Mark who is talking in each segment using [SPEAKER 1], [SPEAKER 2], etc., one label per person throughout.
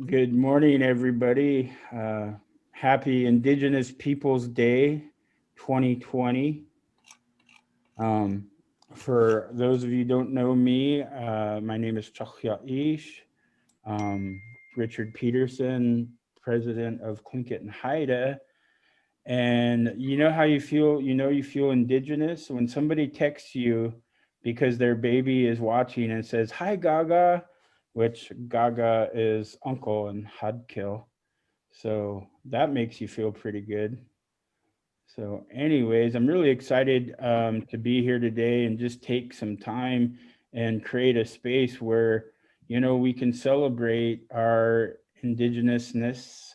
[SPEAKER 1] Good morning, everybody. Happy Indigenous Peoples Day 2020. Um, for those of you who don't know me, my name is Chakya Ish. Richard Peterson, president of Tlingit and Haida. And you know how you feel indigenous when somebody texts you because their baby is watching and says, "Hi, Gaga," which Gaga is uncle in Hadkill. So that makes you feel pretty good. So, anyways, I'm really excited to be here today and just take some time and create a space where, we can celebrate our indigenousness.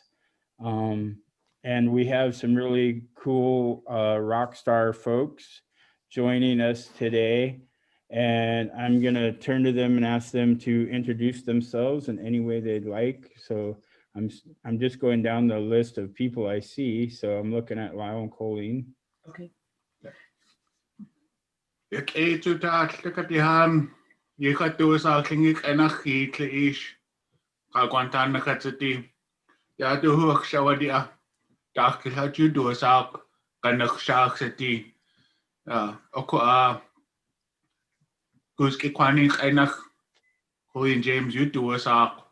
[SPEAKER 1] Um, and we have some really cool rock star folks joining us today. And I'm going to turn to them and ask them to introduce themselves in any way they'd like. So, I'm just going down the list of people I see. So I'm looking at Lyle and Colleen.
[SPEAKER 2] Okay.
[SPEAKER 3] Ik eet u taat lekatihan. Je gaat door zal ging en achie kleish. Kagwantan na katsati. Ja tu hoek shawadia. Dak had you door zal kanak shak sati. Oko Guski kwanik enach. Colleen James you do zal.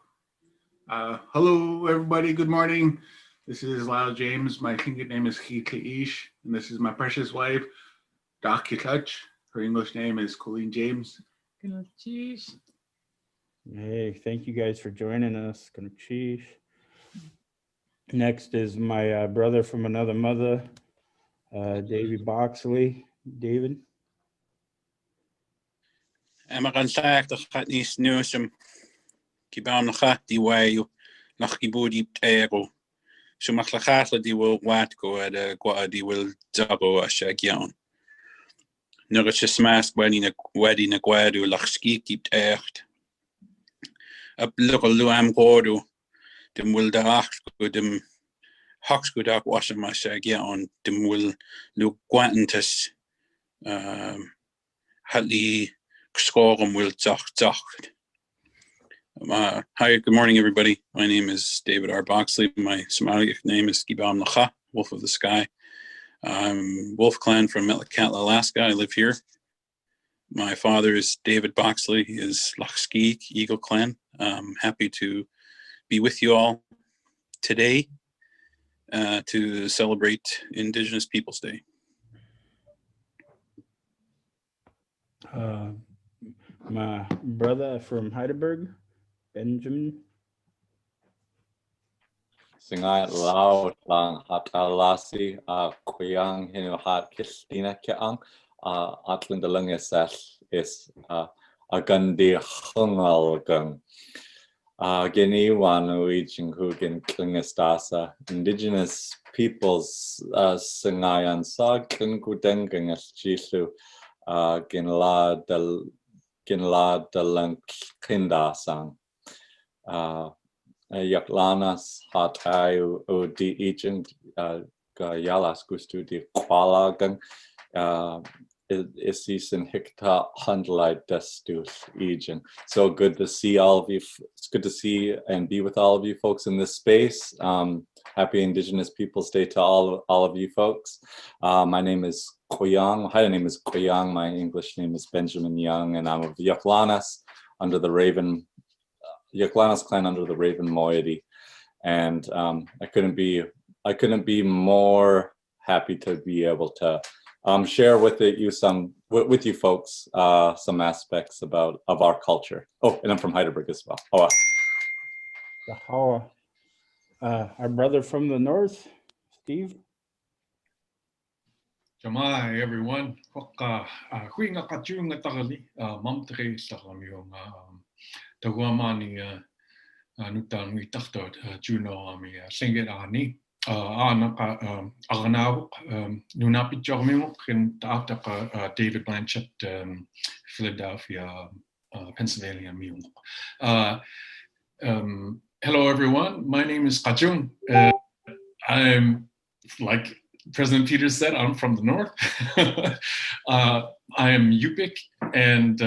[SPEAKER 3] Hello everybody, good morning. This is Lyle James. My Tlingit name is Kleish, and this is my precious wife, Dak Kitach. Her English name is Colleen James.
[SPEAKER 1] Hey, thank you guys for joining us. Next is my brother from another mother, David Boxley. David.
[SPEAKER 4] Amakan sak the khatnis newsum kibam khati wayu nach gibudi tego so makhlakhatla di will wat go at gwa di will double a shagyan nugat smask wedding a gwadu lachski gibt echt up look a luam godu dem will da acht go dem hawks go da washa ma shagyan dem will lu quantus hatli Skolgum will zach. Hi, good morning, everybody. My name is David R. Boxley. My Somali name is Gibam Lacha, Wolf of the Sky. I'm Wolf Clan from Metlakatla, Alaska. I live here. My father is David Boxley. He is Lachski, Eagle Clan. I'm happy to be with you all today to celebrate Indigenous Peoples Day.
[SPEAKER 1] My brother from Heidelberg, Benjamin.
[SPEAKER 5] Singai lao lang hat alasi kuyang hinu hat Christina kiang atling the lungesel is agandi hungalgang geni wanu ijing hugin klingestasa Indigenous peoples singayan sa klingudengeng as jisu ginla de lang kindasang Yaklanas hat o di agent yalas gustu di qualagang is in hikta handlai destus agent. So good to see all of you. It's good to see and be with all of you folks in this space. Happy Indigenous Peoples Day to all of you folks. My name is Koyang. My name is Koyang. My English name is Benjamin Young, and I'm of Yaklanas under the Yaklanas clan under the Raven moiety, and I couldn't be more happy to be able to share with you folks some aspects of our culture. Oh, and I'm from Heidelberg as well.
[SPEAKER 1] The Hawa. Our brother from the north, Steve.
[SPEAKER 2] Jamai, everyone. Huinga kachunga tagali, mamtre sakamyong Tawamani nutan we tachtot Juno ami singit ani aganaw nunapi jogmimo kin taata David Blanchett Philadelphia Pennsylvania miung. Hello everyone, my name is Kachung. I'm like President Peters said, I'm from the north. I am Yupik and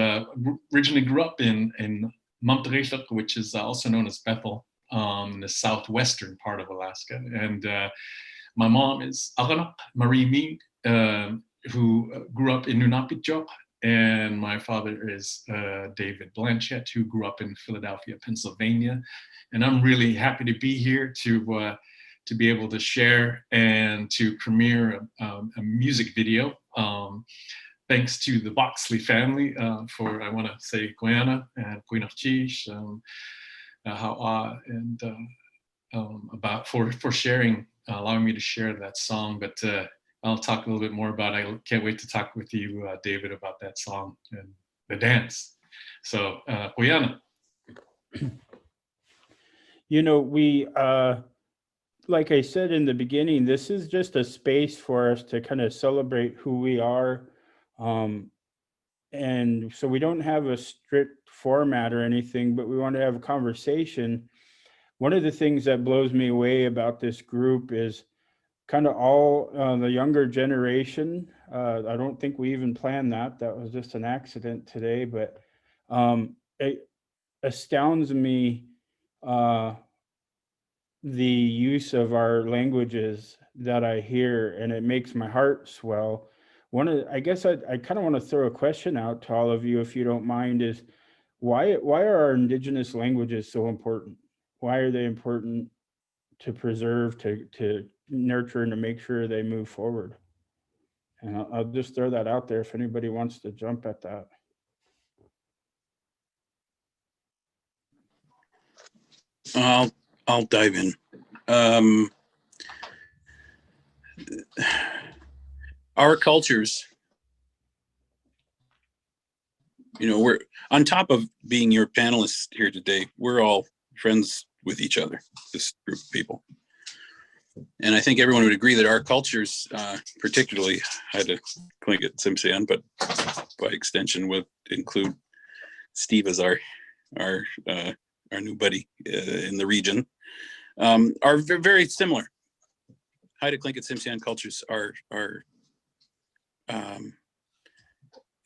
[SPEAKER 2] originally grew up in Mamteresluk, which is also known as Bethel, in the southwestern part of Alaska. And my mom is Aganak Marie Mead, who grew up in Nunapitchuk, and my father is David Blanchett, who grew up in Philadelphia, Pennsylvania. And I'm really happy to be here to be able to share and to premiere a music video. Thanks to the Boxley family for, I want to say, Guyana and Guinarchish, and about for sharing, allowing me to share that song. But I'll talk a little bit more about it. I can't wait to talk with you, David, about that song and the dance. So, Guyana.
[SPEAKER 1] You know, we, like I said in the beginning, this is just a space for us to kind of celebrate who we are. And so we don't have a strict format or anything, but we want to have a conversation. One of the things that blows me away about this group is kind of all the younger generation. I don't think we even planned that. That was just an accident today, but it astounds me the use of our languages that I hear, and it makes my heart swell. I guess I kind of want to throw a question out to all of you, if you don't mind, is why are our Indigenous languages so important? Why are they important to preserve, to nurture, and to make sure they move forward? And I'll just throw that out there if anybody wants to jump at that.
[SPEAKER 4] I'll dive in. Our cultures, you know, we're on top of being your panelists here today, we're all friends with each other, this group of people. And I think everyone would agree that our cultures, particularly Haida Tlingit Tsimshian, but by extension would include Steve as our new buddy in the region, are very similar. Haida Tlingit Tsimshian cultures are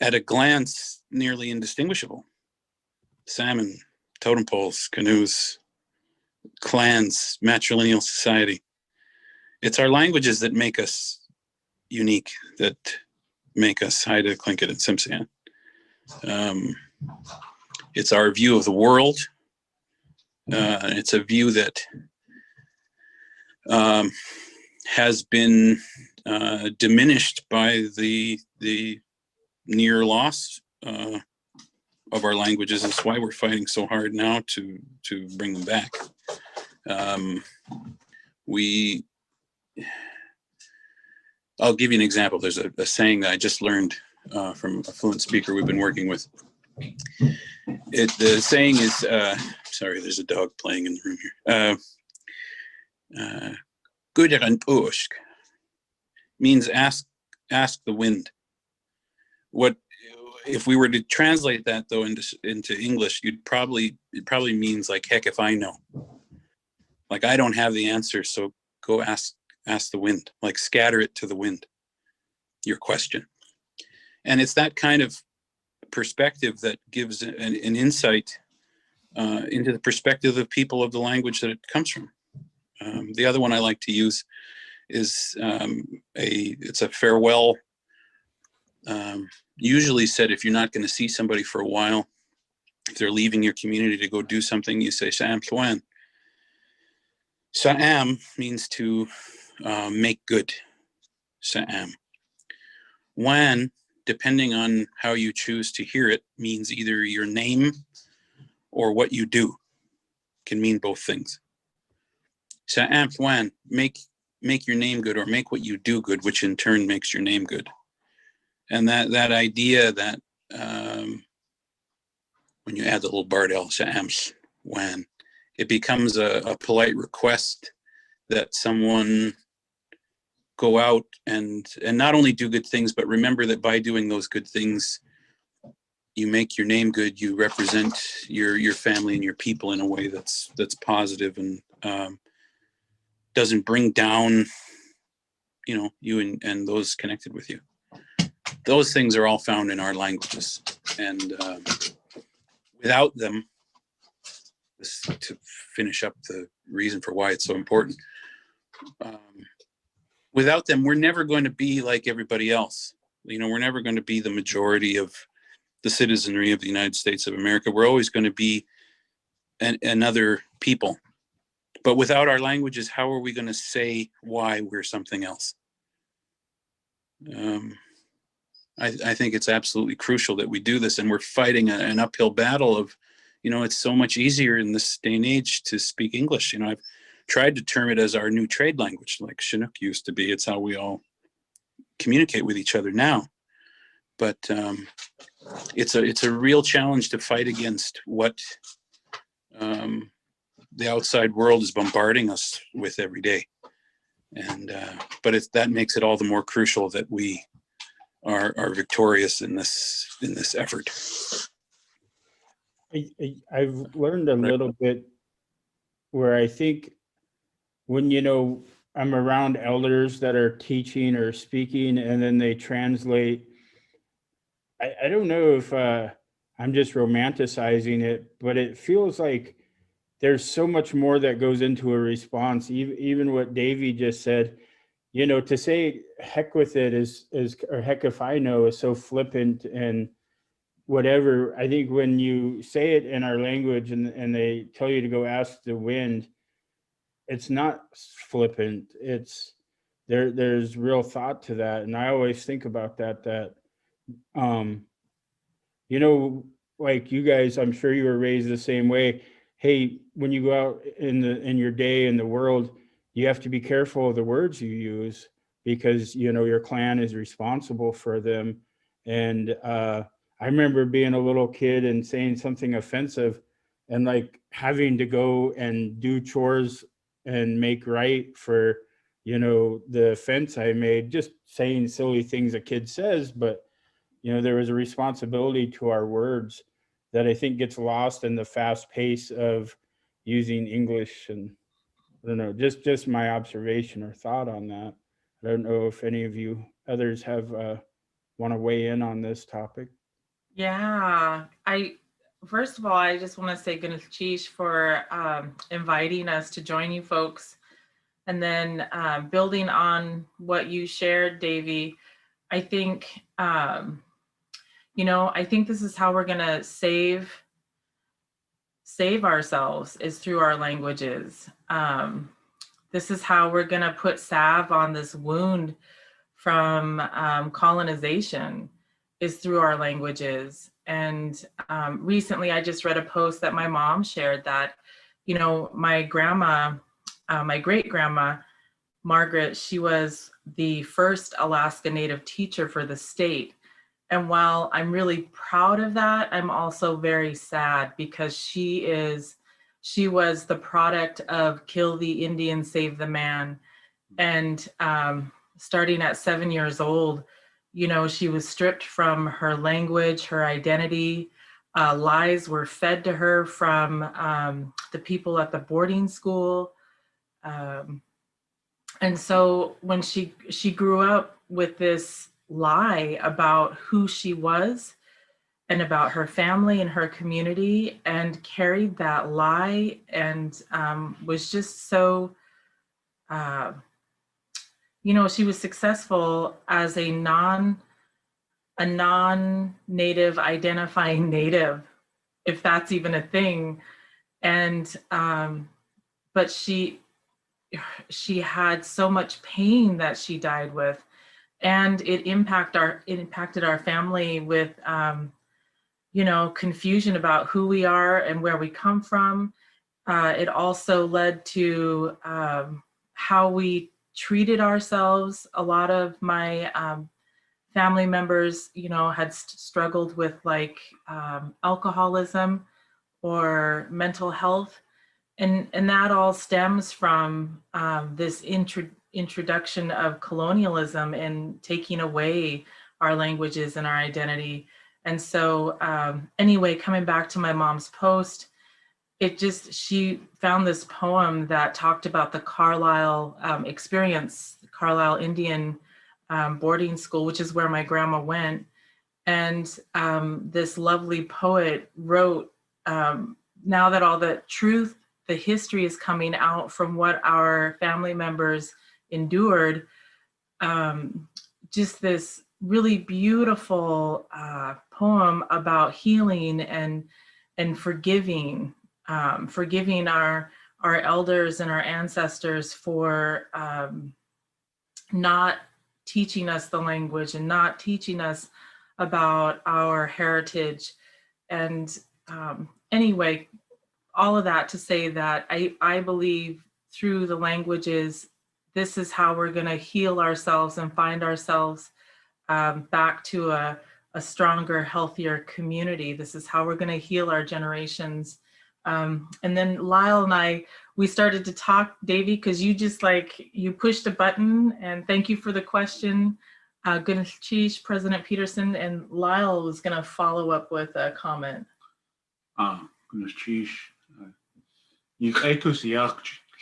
[SPEAKER 4] at a glance nearly indistinguishable. Salmon, totem poles, canoes, clans, matrilineal society. It's our languages that make us unique, that make us Haida Tlingit and Tsimshian. It's our view of the world. It's a view that has been diminished by the near loss of our languages. That's why we're fighting so hard now to bring them back. I'll give you an example. There's a saying that I just learned from a fluent speaker we've been working with. The saying is, sorry, there's a dog playing in the room here. Gudaran Ushk means ask the wind. What if we were to translate that though into English? It probably means like, heck if I know. Like, I don't have the answer, so go ask the wind. Like, scatter it to the wind, your question. And it's that kind of perspective that gives an insight into the perspective of people of the language that it comes from. The other one I like to use is it's a farewell. Usually said if you're not going to see somebody for a while, if they're leaving your community to go do something, you say Sa'am Tluan. Sa'am means to make good. Sa'am. Wan, depending on how you choose to hear it, means either your name or what you do. Can mean both things. Sa'am Tluan, make your name good, or make what you do good, which in turn makes your name good. And that idea that when you add the little bardell, Sa'am Tluan, it becomes a polite request that someone go out and not only do good things, but remember that by doing those good things, you make your name good, you represent your family and your people in a way that's positive and doesn't bring down, you and those connected with you. Those things are all found in our languages, and without them, to finish up the reason for why it's so important. Without them, we're never going to be like everybody else. You know, we're never going to be the majority of the citizenry of the United States of America. We're always going to be another people. But without our languages, how are we going to say why we're something else? I think it's absolutely crucial that we do this, and we're fighting an uphill battle of, you know, it's so much easier in this day and age to speak English. You know, I've tried to term it as our new trade language, like Chinook used to be. It's how we all communicate with each other now. But it's a real challenge to fight against what the outside world is bombarding us with every day. And but that makes it all the more crucial that we are victorious in this effort.
[SPEAKER 1] I've learned a little bit where I think when, you know, I'm around elders that are teaching or speaking and then they translate, I don't know if I'm just romanticizing it, but it feels like there's so much more that goes into a response. Even what Davey just said, you know, to say heck with it is or heck if I know is so flippant and whatever. I think when you say it in our language and they tell you to go ask the wind, it's not flippant. It's there's real thought to that. And I always think about that you know, like you guys, I'm sure you were raised the same way. Hey, when you go out in your day in the world, you have to be careful of the words you use because, you know, your clan is responsible for them. And I remember being a little kid and saying something offensive and like having to go and do chores and make right for, you know, the offense I made, just saying silly things a kid says. But, you know, there was a responsibility to our words that I think gets lost in the fast pace of using English. And I don't know, just my observation or thought on that. I don't know if any of you others have want to weigh in on this topic.
[SPEAKER 6] Yeah, first of all, I just want to say goodness Cheesh for inviting us to join you folks. And then building on what you shared, Davey, I think, you know, I think this is how we're going to save ourselves is through our languages. This is how we're going to put salve on this wound from colonization is through our languages. And recently I just read a post that my mom shared that, you know, my grandma, my great grandma, Margaret, she was the first Alaska Native teacher for the state. And while I'm really proud of that, I'm also very sad because she was the product of kill the Indian, save the man. And starting at 7 years old, you know, she was stripped from her language, her identity. Lies were fed to her from the people at the boarding school. And so when she grew up with this lie about who she was and about her family and her community and carried that lie and was just so, you know, she was successful as a non-native identifying native, if that's even a thing. And, but she had so much pain that she died with. And it impacted our family with, you know, confusion about who we are and where we come from. It also led to how we treated ourselves. A lot of my family members, you know, had struggled with like alcoholism or mental health. And that all stems from this introduction of colonialism and taking away our languages and our identity. And so anyway, coming back to my mom's post, she found this poem that talked about the Carlisle experience, Carlisle Indian boarding school, which is where my grandma went. And this lovely poet wrote now that all the truth, the history is coming out from what our family members endured, just this really beautiful poem about healing and forgiving, forgiving our elders and our ancestors for not teaching us the language and not teaching us about our heritage. And anyway, all of that to say that I believe through the languages, this is how we're going to heal ourselves and find ourselves back to a stronger, healthier community. This is how we're going to heal our generations. And then Lyle and I, we started to talk, Davey, because you just you pushed a button, and thank you for the question. Gunachish, President Peterson, and Lyle was going to follow up with a comment.
[SPEAKER 3] Gunachish, Yikaitu siyak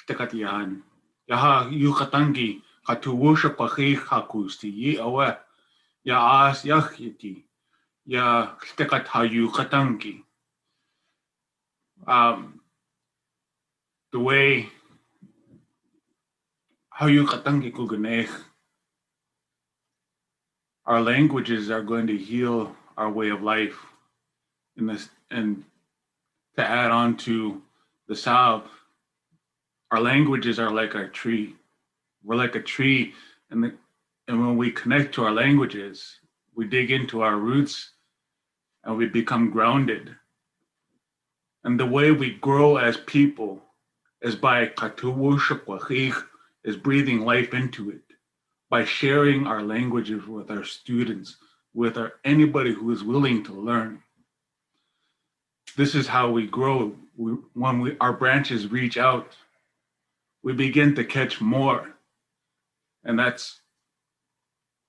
[SPEAKER 3] tekatian. Yaha yukatangi katuwusha pakhi hakusti yi awe. Ya as yakhiti. Ya tekat ha yukatangi. The way how yukatangi kuganech. Our languages are going to heal our way of life in this, and to add on to the South, our languages are like a tree. We're like a tree, and when we connect to our languages, we dig into our roots and we become grounded. And the way we grow as people is by is breathing life into it, by sharing our languages with our students, with anybody who is willing to learn. This is how we grow. When our branches reach out, we begin to catch more. And that's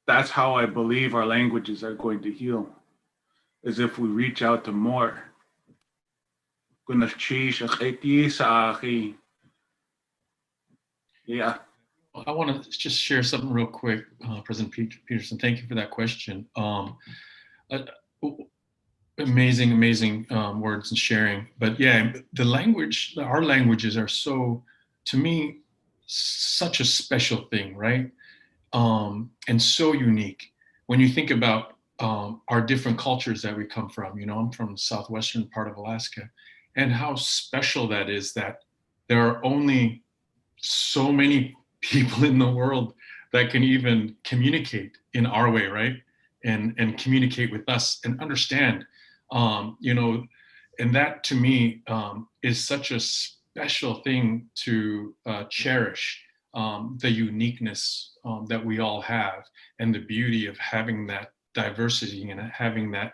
[SPEAKER 3] how I believe our languages are going to heal, is if we reach out to more. Yeah.
[SPEAKER 2] I want to just share something real quick, President Peterson. Thank you for that question. Amazing words and sharing. But yeah, the language, our languages are so, to me, such a special thing, right? And so unique. When you think about our different cultures that we come from, I'm from the southwestern part of Alaska, and how special that is that there are only so many people in the world that can even communicate in our way, right? And communicate with us and understand, and that to me is such a special thing to cherish, the uniqueness that we all have, and the beauty of having that diversity and having that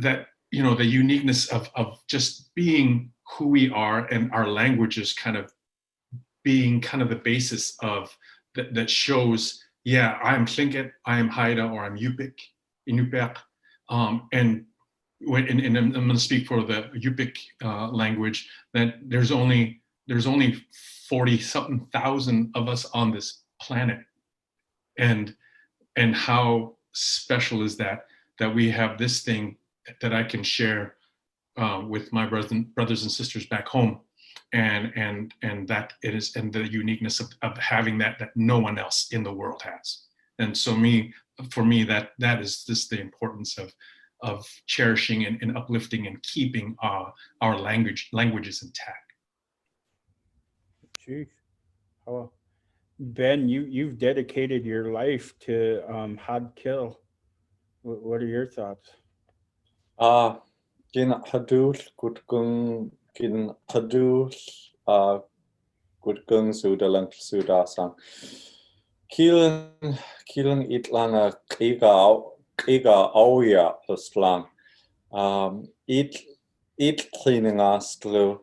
[SPEAKER 2] the uniqueness of just being who we are, and our languages kind of being kind of the basis of that shows, yeah, I'm Tlingit, I'm Haida, or I'm Yupik, Inupiaq. And I'm going to speak for the Yupik language, that there's only 40-something thousand of us on this planet. And how special is that we have this thing that I can share with my brothers and sisters back home, and that it is, and the uniqueness of having that no one else in the world has. And so for me that is just the importance of cherishing and uplifting and keeping our languages intact.
[SPEAKER 1] Jeez. Oh, Ben, you've dedicated your life to Had Kill. What are your thoughts?
[SPEAKER 5] Gin hadul gutgung gin hadul gutgung sudalang sudasang kilen itlanga kiga auya pluslang it cleaning astlu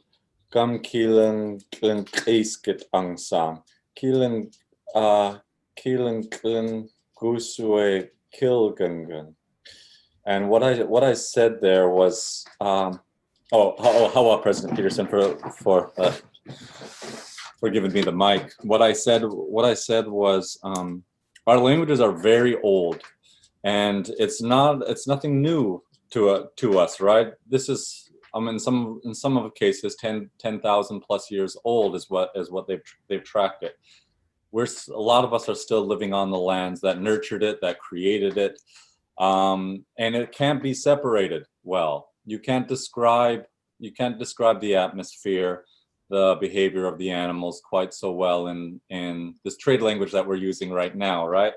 [SPEAKER 5] gum kilen kiskit angsang kilen gusue kilgungun. And what I said there was, how President Peterson for giving me the mic. What I said was, our languages are very old, and it's nothing new to us, right? This is, in some of the cases, 10,000 plus years old is what they've tracked it. A lot of us are still living on the lands that nurtured it, that created it, and it can't be separated well. You can't describe the atmosphere, the behavior of the animals quite so well in this trade language that we're using right now, right?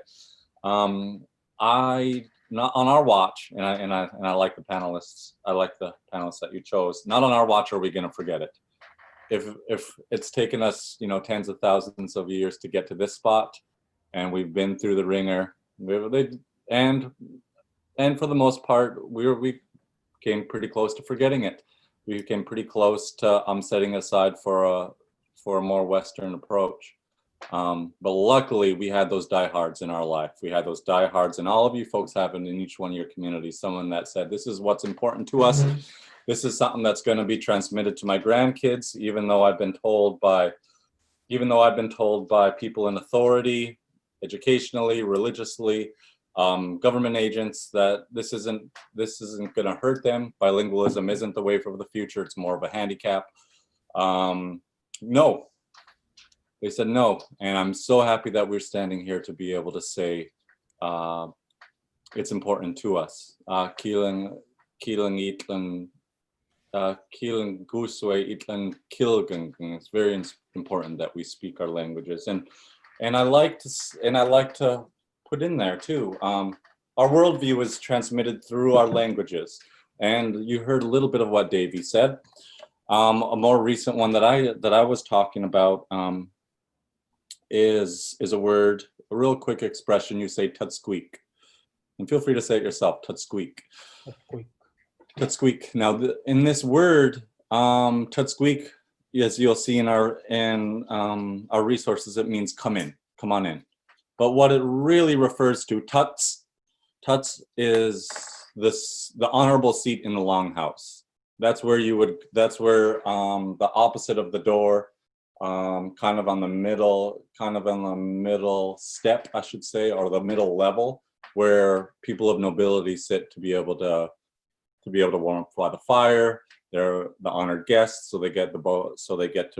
[SPEAKER 5] Not on our watch, and I like the panelists. I like the panelists that you chose. Not on our watch are we going to forget it. If it's taken us, tens of thousands of years to get to this spot, and we've been through the ringer, and for the most part, we came pretty close to forgetting it. We came pretty close to setting aside for a more Western approach. But luckily, we had those diehards in our life. We had those diehards, and all of you folks have it in each one of your communities. Someone that said, "This is what's important to us. This is something that's going to be transmitted to my grandkids," even though I've been told by people in authority, educationally, religiously, government agents, that this isn't going to hurt them. Bilingualism isn't the way for the future. It's more of a handicap. No. They said no, and I'm so happy that we're standing here to be able to say it's important to us. Kilang itlan guswe itlan kilgang. It's very important that we speak our languages, and I like to put in there too. Our worldview is transmitted through our languages, and you heard a little bit of what Davey said. A more recent one that I was talking about. Is a word, a real quick expression. You say "tutsqueak," and feel free to say it yourself. Tutsqueak. Tutsqueak. Now, in this word, tutsqueak, as you'll see in our resources, it means come in, come on in. But what it really refers to, tuts is the honorable seat in the longhouse. That's where the opposite of the door. Kind of on the middle step, I should say, or the middle level, where people of nobility sit to be able to warm up by the fire. They're the honored guests, so they get to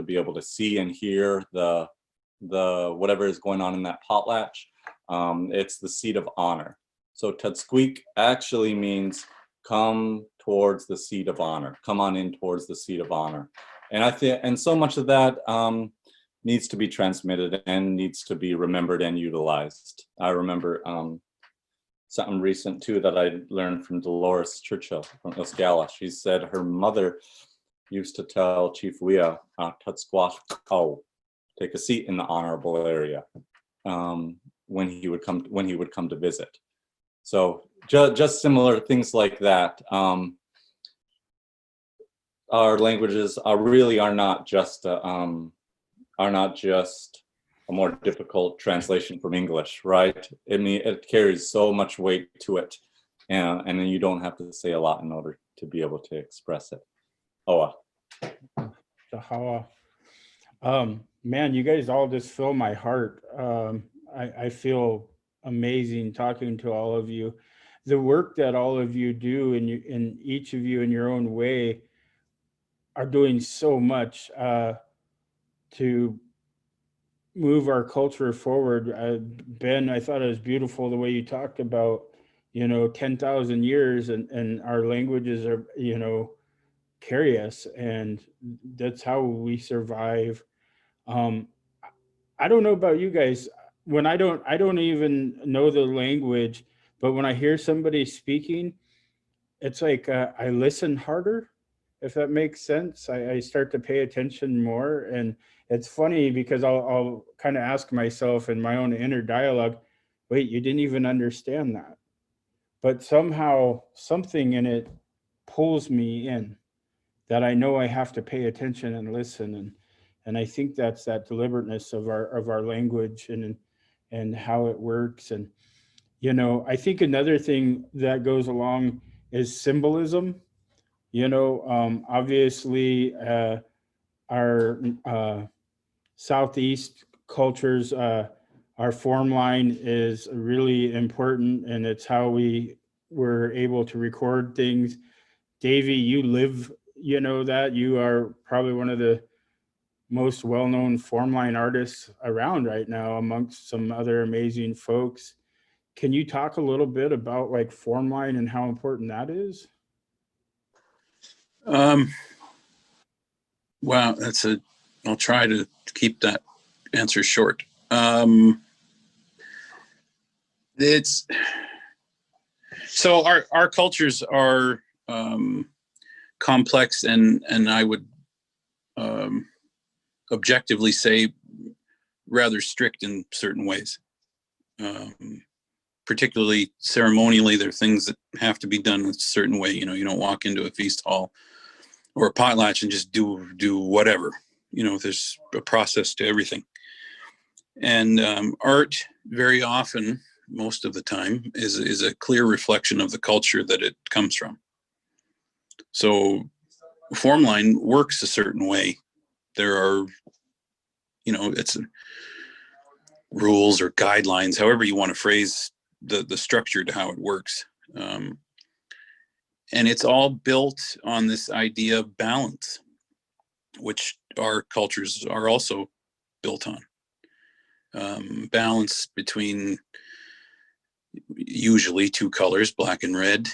[SPEAKER 5] be able to see and hear the whatever is going on in that potlatch. It's the seat of honor. So tutsqueak actually means come towards the seat of honor. Come on in towards the seat of honor. And so much of that needs to be transmitted and needs to be remembered and utilized. I remember something recent too that I learned from Dolores Churchill from Osgala. She said her mother used to tell Chief Wea, "Tutsquash kau," take a seat in the honorable area when he would come to visit. So just similar things like that. Our languages are not just a more difficult translation from English, right? I mean, it carries so much weight to it, and then you don't have to say a lot in order to be able to express it. Oa.
[SPEAKER 1] Man, you guys all just fill my heart. I feel amazing talking to all of you. The work that all of you do, and each of you in your own way, are doing so much to move our culture forward. Ben, I thought it was beautiful the way you talked about, 10,000 years and our languages are, carry us, and that's how we survive. I don't know about you guys. When I don't even know the language, but when I hear somebody speaking, it's like I listen harder, if that makes sense. I start to pay attention more. And it's funny because I'll kind of ask myself in my own inner dialogue, wait, you didn't even understand that. But somehow something in it pulls me in, that I know I have to pay attention and listen. And I think that's that deliberateness of our language and how it works. And, I think another thing that goes along is symbolism. Obviously, our Southeast cultures, our form line is really important, and it's how we we're able to record things. Davey, you live, you know, that you are probably one of the most well-known formline artists around right now amongst some other amazing folks. Can you talk a little bit about like formline and how important that is?
[SPEAKER 4] Wow, I'll try to keep that answer short. It's so our cultures are complex, and I would objectively say rather strict in certain ways. Particularly ceremonially, there are things that have to be done a certain way. You know, you don't walk into a feast hall or a potlatch and just do whatever. You know, there's a process to everything. And art, very often, most of the time, is a clear reflection of the culture that it comes from. So formline works a certain way. There are, you know, it's rules or guidelines, however you want to phrase the structure to how it works. And it's all built on this idea of balance, which our cultures are also built on. Balance between usually two colors, black and red.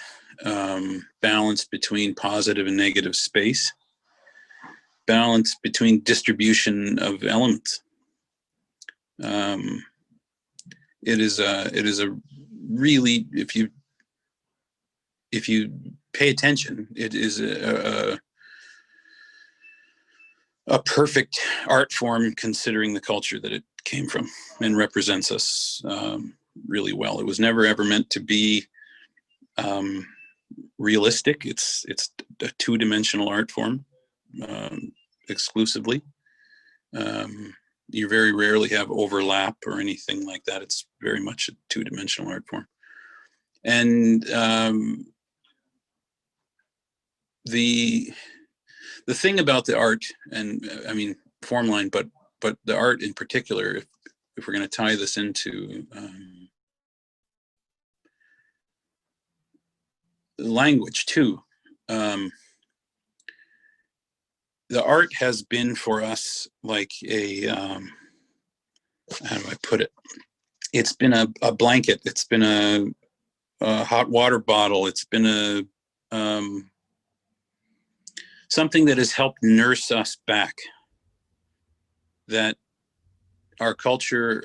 [SPEAKER 4] Balance between positive and negative space. Balance between distribution of elements. It is a really, if you pay attention, it is a perfect art form considering the culture that it came from, and represents us really well. It was never ever meant to be realistic. It's a two-dimensional art form exclusively. You very rarely have overlap or anything like that. It's very much a two-dimensional art form. And the thing about the art, and I mean formline, but the art in particular, if we're going to tie this into language too, the art has been for us like a how do I put it? It's been a blanket. It's been a hot water bottle. It's been a something that has helped nurse us back. That our culture,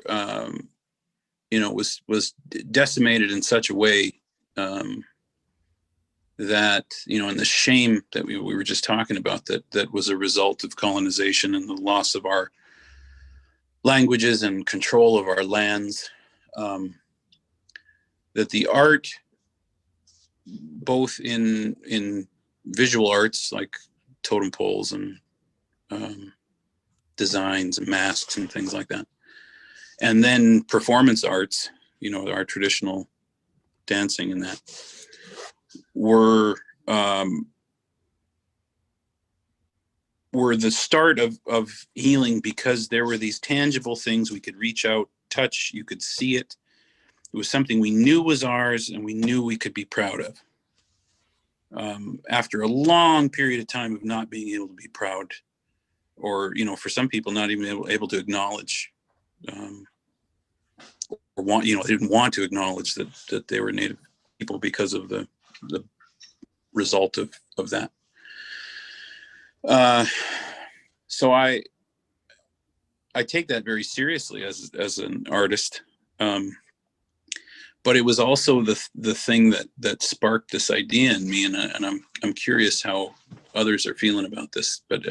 [SPEAKER 4] you know, was decimated in such a way that, you know, and the shame that we were just talking about, that was a result of colonization and the loss of our languages and control of our lands. That the art, both in visual arts like totem poles and designs and masks and things like that, and then performance arts, you know, our traditional dancing and that, were the start of healing, because there were these tangible things we could reach out, touch, you could see it. It was something we knew was ours and we knew we could be proud of. After a long period of time of not being able to be proud, or, you know, for some people not even able to acknowledge, or want, you know, they didn't want to acknowledge that they were Native people because of the result of that. So I take that very seriously as an artist. But it was also the thing that sparked this idea in me, and I'm curious how others are feeling about this. But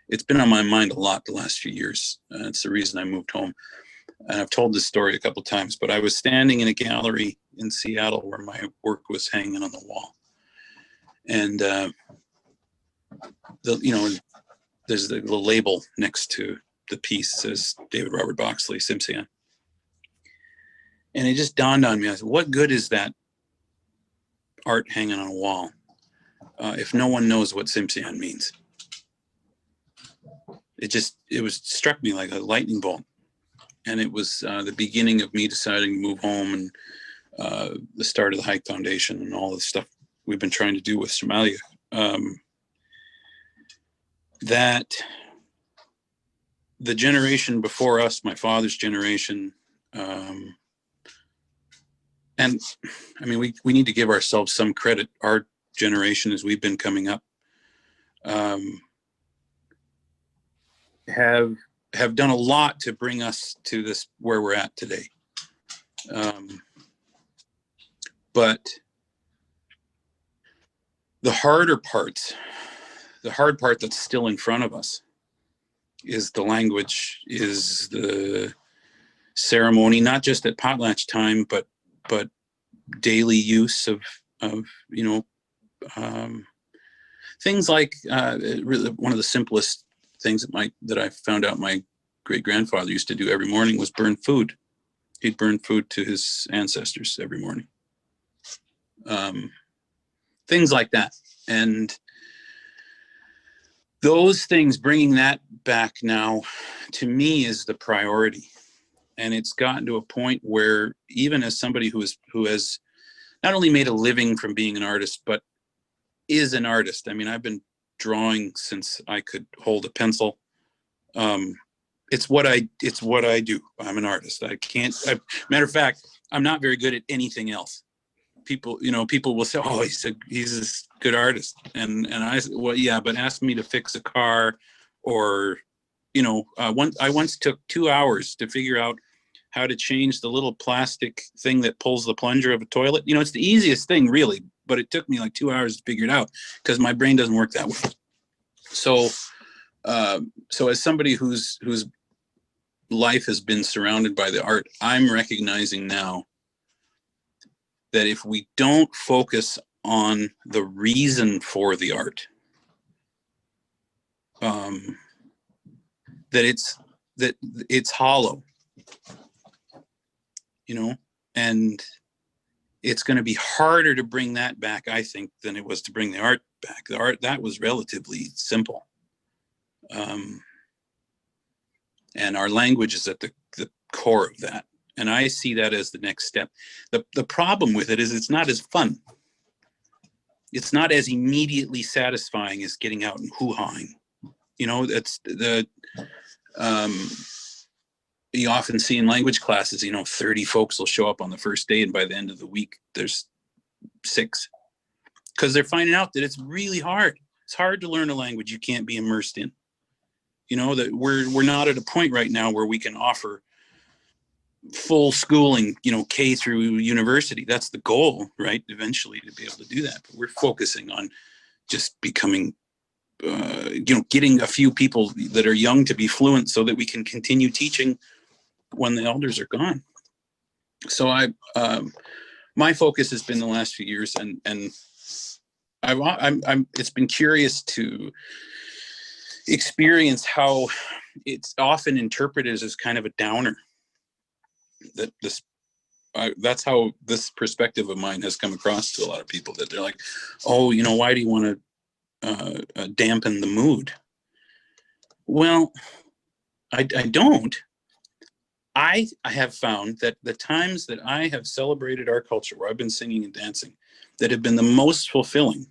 [SPEAKER 4] it's been on my mind a lot the last few years. It's the reason I moved home, and I've told this story a couple of times. But I was standing in a gallery in Seattle where my work was hanging on the wall, and you know, there's the label next to the piece says David Robert Boxley, Tsimshian. And it just dawned on me, I said, what good is that art hanging on a wall if no one knows what Tsimshian means? It struck me like a lightning bolt. And it was the beginning of me deciding to move home and the start of the Hike Foundation and all the stuff we've been trying to do with Somalia, that the generation before us, my father's generation, and I mean, we need to give ourselves some credit. Our generation, as we've been coming up, have done a lot to bring us to this where we're at today. But the hard part that's still in front of us is the language, is the ceremony, not just at potlatch time, but daily use of things like really one of the simplest things that I found out my great grandfather used to do every morning was burn food. He'd burn food to his ancestors every morning. Things like that. And those things, bringing that back now, to me, is the priority. And it's gotten to a point where even as somebody who has not only made a living from being an artist, but is an artist. I mean, I've been drawing since I could hold a pencil. It's what I do. I'm an artist. Matter of fact, I'm not very good at anything else. People will say, "Oh, he's a good artist," and I, well, yeah, but ask me to fix a car, or I once took 2 hours to figure out how to change the little plastic thing that pulls the plunger of a toilet. It's the easiest thing, really, but it took me like 2 hours to figure it out because my brain doesn't work that way. So as somebody whose life has been surrounded by the art, I'm recognizing now that if we don't focus on the reason for the art, that it's hollow, and it's going to be harder to bring that back, I think, than it was to bring the art back. The art, that was relatively simple. And our language is at the core of that. And I see that as the next step. The problem with it is it's not as fun. It's not as immediately satisfying as getting out and hoo-hawing. That's you often see in language classes, 30 folks will show up on the first day, and by the end of the week, there's 6. Because they're finding out that it's really hard. It's hard to learn a language you can't be immersed in. That we're not at a point right now where we can offer full schooling, K through university. That's the goal, right? Eventually to be able to do that. But we're focusing on just becoming, getting a few people that are young to be fluent so that we can continue teaching when the elders are gone. So my focus has been the last few years, and it's been curious to experience how it's often interpreted as kind of a downer. That's how this perspective of mine has come across to a lot of people, that they're like, oh, why do you want to dampen the mood? Well, I don't. I have found that the times that I have celebrated our culture, where I've been singing and dancing, that have been the most fulfilling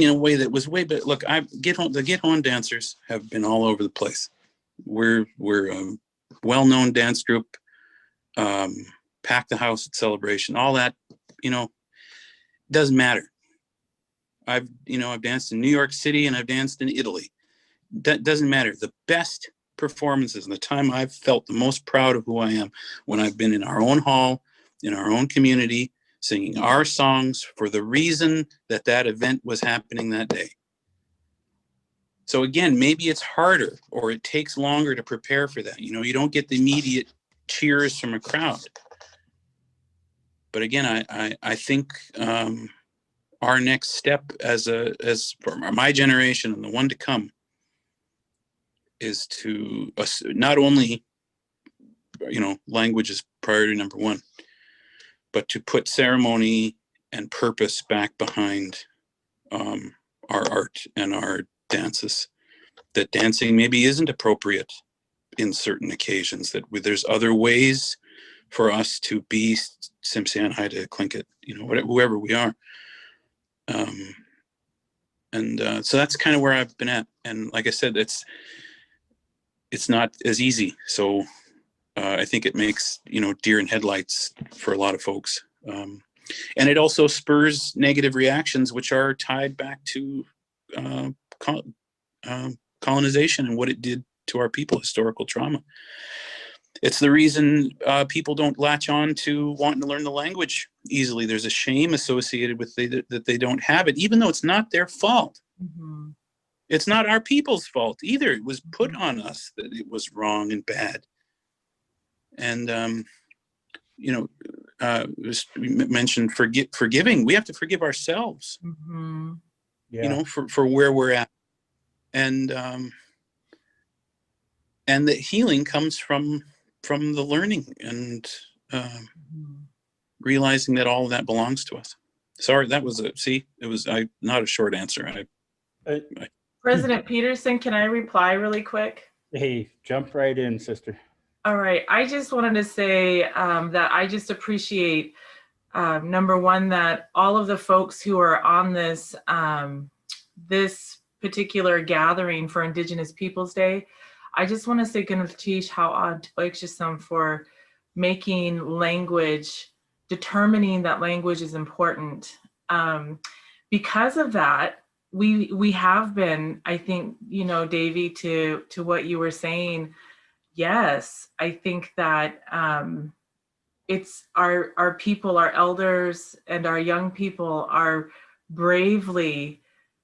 [SPEAKER 4] in a way that was way better. Look, the Get On dancers have been all over the place. We're a well-known dance group, pack the house at celebration, all that, doesn't matter. I've danced in New York City and I've danced in Italy. That doesn't matter. The best performances and the time I've felt the most proud of who I am when I've been in our own hall, in our own community, singing our songs for the reason that event was happening that day. So again, maybe it's harder, or it takes longer to prepare for that. You don't get the immediate cheers from a crowd. But again, I think our next step as for my generation and the one to come is to not only, language is priority number 1, but to put ceremony and purpose back behind our art and our dances. That dancing maybe isn't appropriate in certain occasions, that there's other ways for us to be Simsan, Haida, Tlingit, whatever, whoever we are. So that's kind of where I've been at. And like I said, it's not as easy. So I think it makes, deer in headlights for a lot of folks. And it also spurs negative reactions, which are tied back to colonization and what it did to our people, historical trauma. It's the reason people don't latch on to wanting to learn the language easily. There's a shame associated with that they don't have it, even though it's not their fault.
[SPEAKER 6] Mm-hmm.
[SPEAKER 4] It's not our people's fault either. It was put on us that it was wrong and bad. And, we mentioned forgiving. We have to forgive ourselves,
[SPEAKER 6] Mm-hmm.
[SPEAKER 1] Yeah.
[SPEAKER 4] for where we're at. And the healing comes from the learning and realizing that all of that belongs to us. Sorry, that was not a short answer.
[SPEAKER 6] President Peterson, can I reply really quick?
[SPEAKER 1] Hey, jump right in, sister.
[SPEAKER 6] All right. I just wanted to say that I just appreciate, number one, that all of the folks who are on this this particular gathering for Indigenous Peoples Day, I just want to say Ganatish how for making language, determining that language is important. Because of that, we have been, I think, Davey, to what you were saying. Yes, I think that it's our people, our elders and our young people are bravely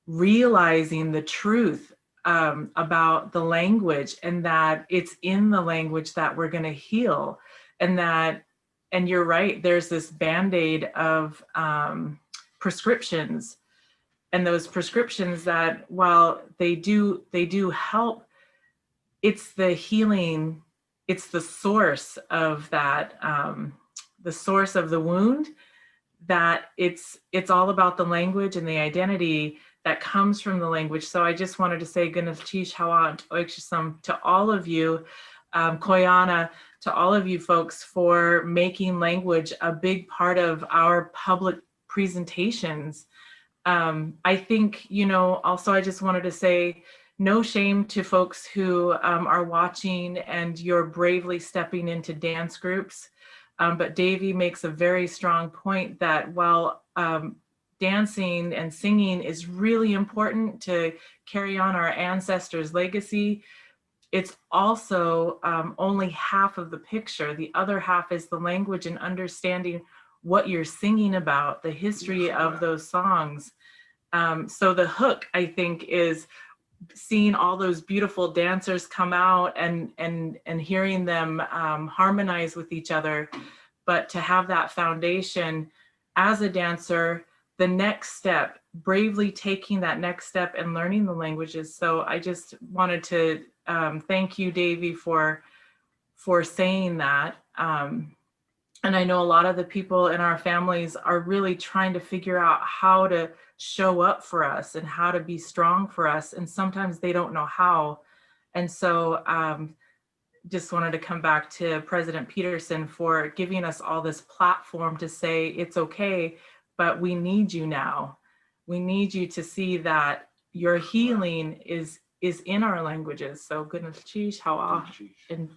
[SPEAKER 6] realizing the truth about the language, and that it's in the language that we're going to heal. And you're right, there's this band-aid of prescriptions, and those prescriptions that, while they do help, it's the healing, it's the source of that, the source of the wound, that it's all about the language and the identity that comes from the language. So I just wanted to say Ganatish Hawa to all of you, Koyana, to all of you folks, for making language a big part of our public presentations. I think, also I just wanted to say, no shame to folks who are watching and you're bravely stepping into dance groups. But Davey makes a very strong point that while dancing and singing is really important to carry on our ancestors' legacy, it's also only half of the picture. The other half is the language and understanding what you're singing about, the history of those songs. So the hook, I think, is seeing all those beautiful dancers come out and hearing them harmonize with each other. But to have that foundation as a dancer, the next step, bravely taking that next step and learning the languages. So I just wanted to thank you, Davey, for saying that. And I know a lot of the people in our families are really trying to figure out how to show up for us and how to be strong for us. And sometimes they don't know how. And so just wanted to come back to President Peterson for giving us all this platform to say, it's okay, but we need you now. We need you to see that your healing is in our languages. So goodness, cheese, how and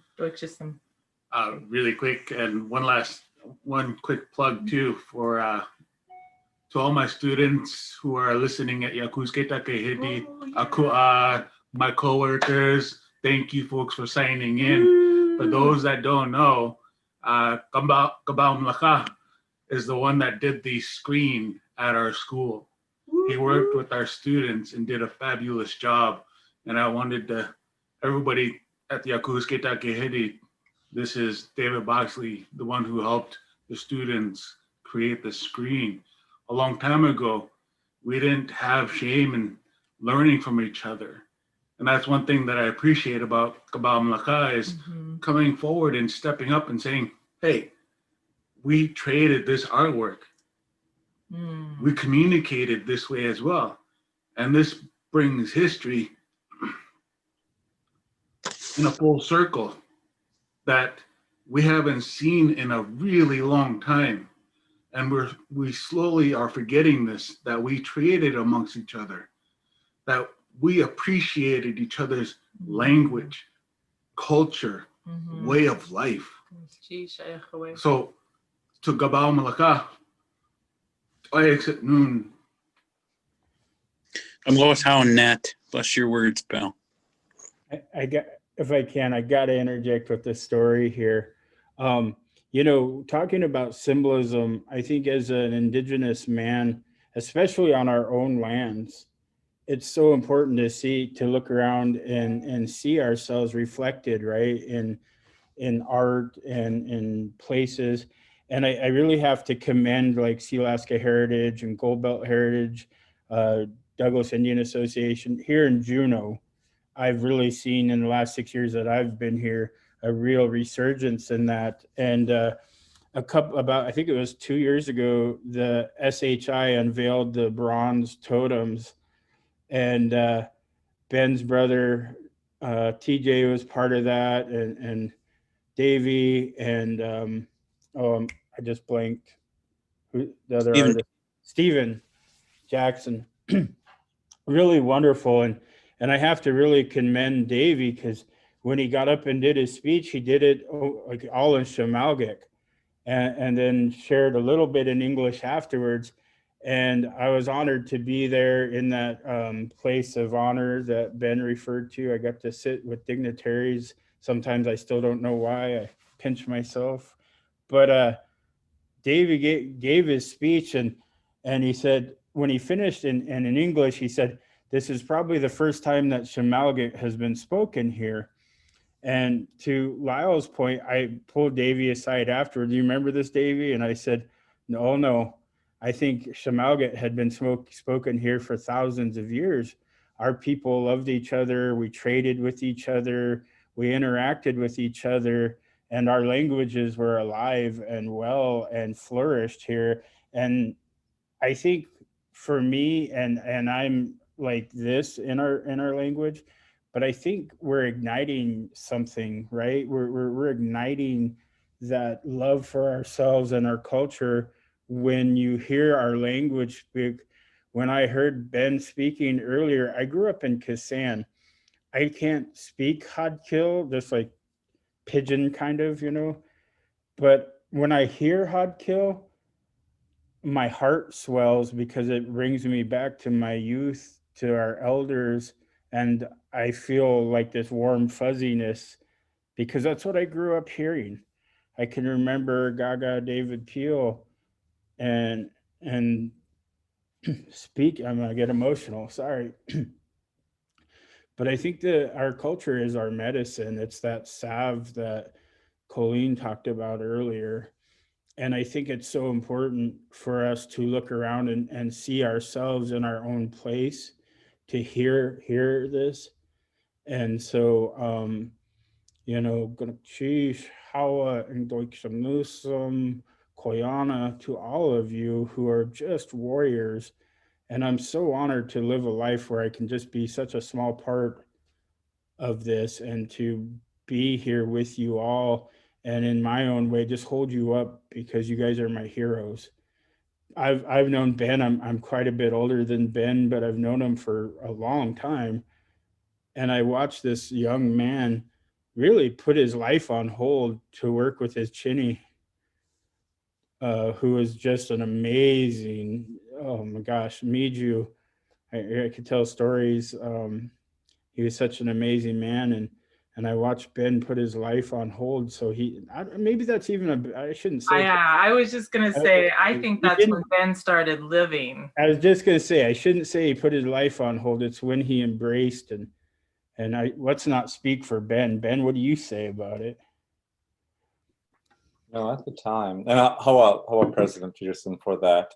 [SPEAKER 3] really quick, and one quick plug too for to all my students who are listening at Yakusketa Kehidi, my coworkers. Thank you, folks, for signing in. For those that don't know, Kabao Mlaka is the one that did the screen at our school. He worked with our students and did a fabulous job. And I wanted everybody at the Yakusketa Kehidi, this is David Boxley, the one who helped the students create the screen. A long time ago, we didn't have shame in learning from each other. And that's one thing that I appreciate about Kabao Mlaka is coming forward and stepping up and saying, hey, we traded this artwork. We communicated this way as well. And this brings history in a full circle, that we haven't seen in a really long time. And we slowly are forgetting this, that we traded amongst each other, that we appreciated each other's language, culture, way of life. So to Gabal Malaka, I accept noon.
[SPEAKER 4] I'm Lois Howe Nat. Bless your words, pal.
[SPEAKER 1] I got, if I can, I got to interject with the story here. You know, talking about symbolism, I think as an Indigenous man, especially on our own lands, it's so important to look around and see ourselves reflected, right, in art and in places. And I really have to commend like Sealaska Heritage and Gold Belt Heritage, Douglas Indian Association here in Juneau. I've really seen in the last 6 years that I've been here a real resurgence in that. And I think it was 2 years ago, the SHI unveiled the bronze totems, and Ben's brother TJ was part of that, and Davey, and I just blanked. Who the other
[SPEAKER 4] Steven.
[SPEAKER 1] artist? Steven Jackson. Really wonderful, and I have to really commend Davey, because when he got up and did his speech, he did it like all in Shamalgic, and then shared a little bit in English afterwards. And I was honored to be there in that place of honor that Ben referred to. I got to sit with dignitaries. Sometimes I still don't know why. I pinch myself. But David gave his speech, and he said, when he finished in English, he said, "This is probably the first time that Shamalgit has been spoken here." And to Lyle's point, I pulled Davey aside afterward. Do you remember this, Davey? And I said, no. I think Shamalgit had been spoken here for thousands of years. Our people loved each other. We traded with each other. We interacted with each other. And our languages were alive and well and flourished here. And I think for me, and I'm like this in our language, but I think we're igniting something, right? We're igniting that love for ourselves and our culture when you hear our language speak. When I heard Ben speaking earlier, I grew up in Kisan. I can't speak Hadkil, just like pidgin kind of, but when I hear Hadkil, my heart swells because it brings me back to my youth, to our elders, and I feel like this warm fuzziness because that's what I grew up hearing. I can remember Gaga David Peel and speak. I'm gonna get emotional. Sorry. But I think that our culture is our medicine. It's that salve that Colleen talked about earlier. And I think it's so important for us to look around and see ourselves in our own place, to hear this. And so, Ganachish, Hawa, and Doiksamusum, Koyana, to all of you who are just warriors. And I'm so honored to live a life where I can just be such a small part of this and to be here with you all, and in my own way just hold you up because you guys are my heroes. I've known Ben. I'm quite a bit older than Ben, but I've known him for a long time, and I watched this young man really put his life on hold to work with his Chinny, who was just an amazing, oh my gosh, Miju. I could tell stories. He was such an amazing man, and I watched Ben put his life on hold. So maybe that's even I shouldn't say.
[SPEAKER 6] Yeah, I was just gonna say, I think that's when Ben started living.
[SPEAKER 1] I was just gonna say, I shouldn't say he put his life on hold. It's when he embraced, and let's not speak for Ben. Ben, what do you say about it?
[SPEAKER 5] No, at the time, and how about President Peterson for that?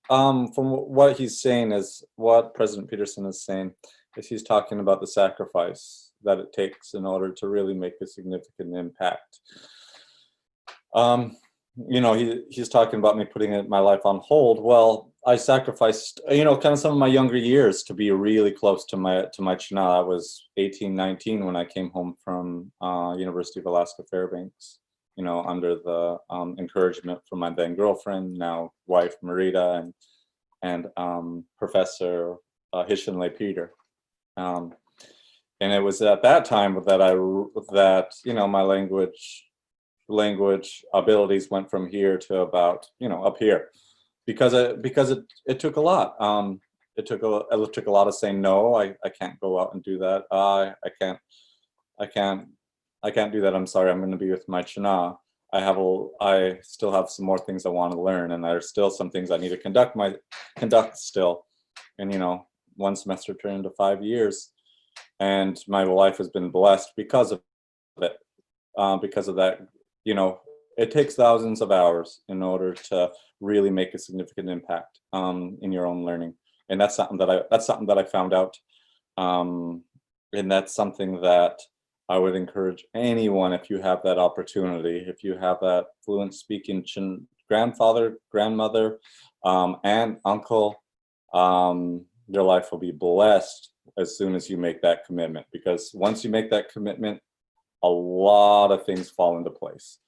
[SPEAKER 5] From what he's saying is what President Peterson is saying is he's talking about the sacrifice that it takes in order to really make a significant impact. you know, he's talking about me putting my life on hold. Well, I sacrificed, you know, kind of some of my younger years to be really close to my China. I was 18, 19 when I came home from University of Alaska Fairbanks, you know, under the encouragement from my then girlfriend, now wife Marita, and Professor Hishinle Peter. And it was at that time that you know, my language abilities went from here to about, you know, up here, because it took a lot. It took a lot of saying no. I can't go out and do that. I can't do that. I'm sorry. I'm going to be with my China. I still have some more things I want to learn, and there's still some things I need to conduct still. And you know, one semester turned into 5 years, and my life has been blessed because of it. Because of that, you know, it takes thousands of hours in order to really make a significant impact in your own learning, and that's something that I found out, and that's something that I would encourage anyone, if you have that opportunity, if you have that fluent speaking grandfather, grandmother, and uncle, your life will be blessed as soon as you make that commitment. Because once you make that commitment, a lot of things fall into place.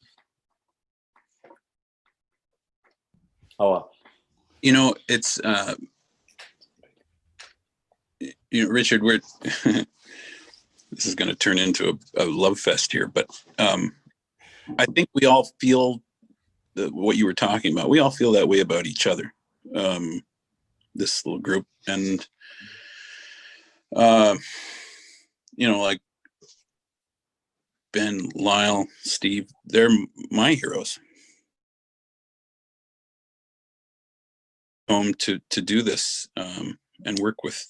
[SPEAKER 5] Oh,
[SPEAKER 4] You know, it's you know, Richard, we're this is going to turn into a love fest here, but I think we all feel what you were talking about. We all feel that way about each other, this little group. And, you know, like Ben, Lyle, Steve, they're my heroes. Home to do this and work with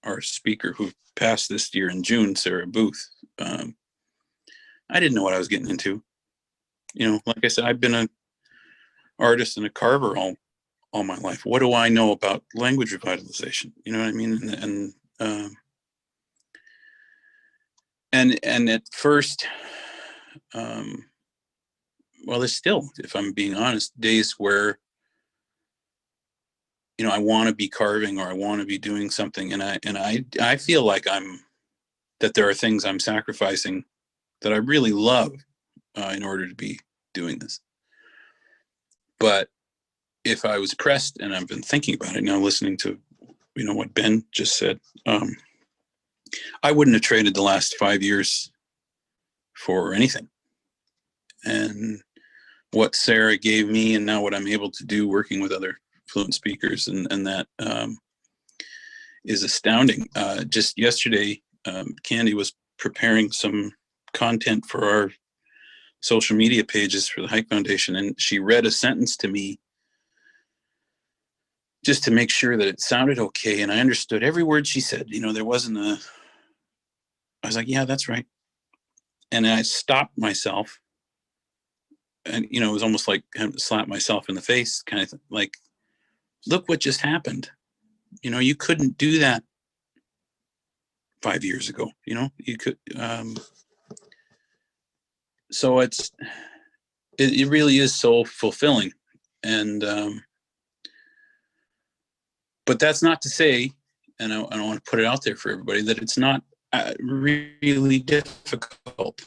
[SPEAKER 4] our speaker who passed this year in June, Sarah Booth. I didn't know what I was getting into. You know, like I said, I've been an artist and a carver all my life. What do I know about language revitalization? You know what I mean? And at first, well, there's still, if I'm being honest, days where, you know, I want to be carving or I want to be doing something, and I feel like that there are things I'm sacrificing that I really love in order to be doing this. But if I was pressed, and I've been thinking about it now, listening to, you know, what Ben just said, I wouldn't have traded the last 5 years for anything. And what Sarah gave me, and now what I'm able to do working with other fluent speakers, and that is astounding. Just yesterday, Candy was preparing some content for our social media pages for the Hike Foundation, and she read a sentence to me just to make sure that it sounded okay, and I understood every word she said. You know, there wasn't I was like, yeah, that's right. And I stopped myself, and, you know, it was almost like having to slap myself in the face, kind of like, look what just happened. You know, you couldn't do that 5 years ago. You know, you could. So it really is so fulfilling, and but that's not to say, and I want to put it out there for everybody, that it's not really difficult.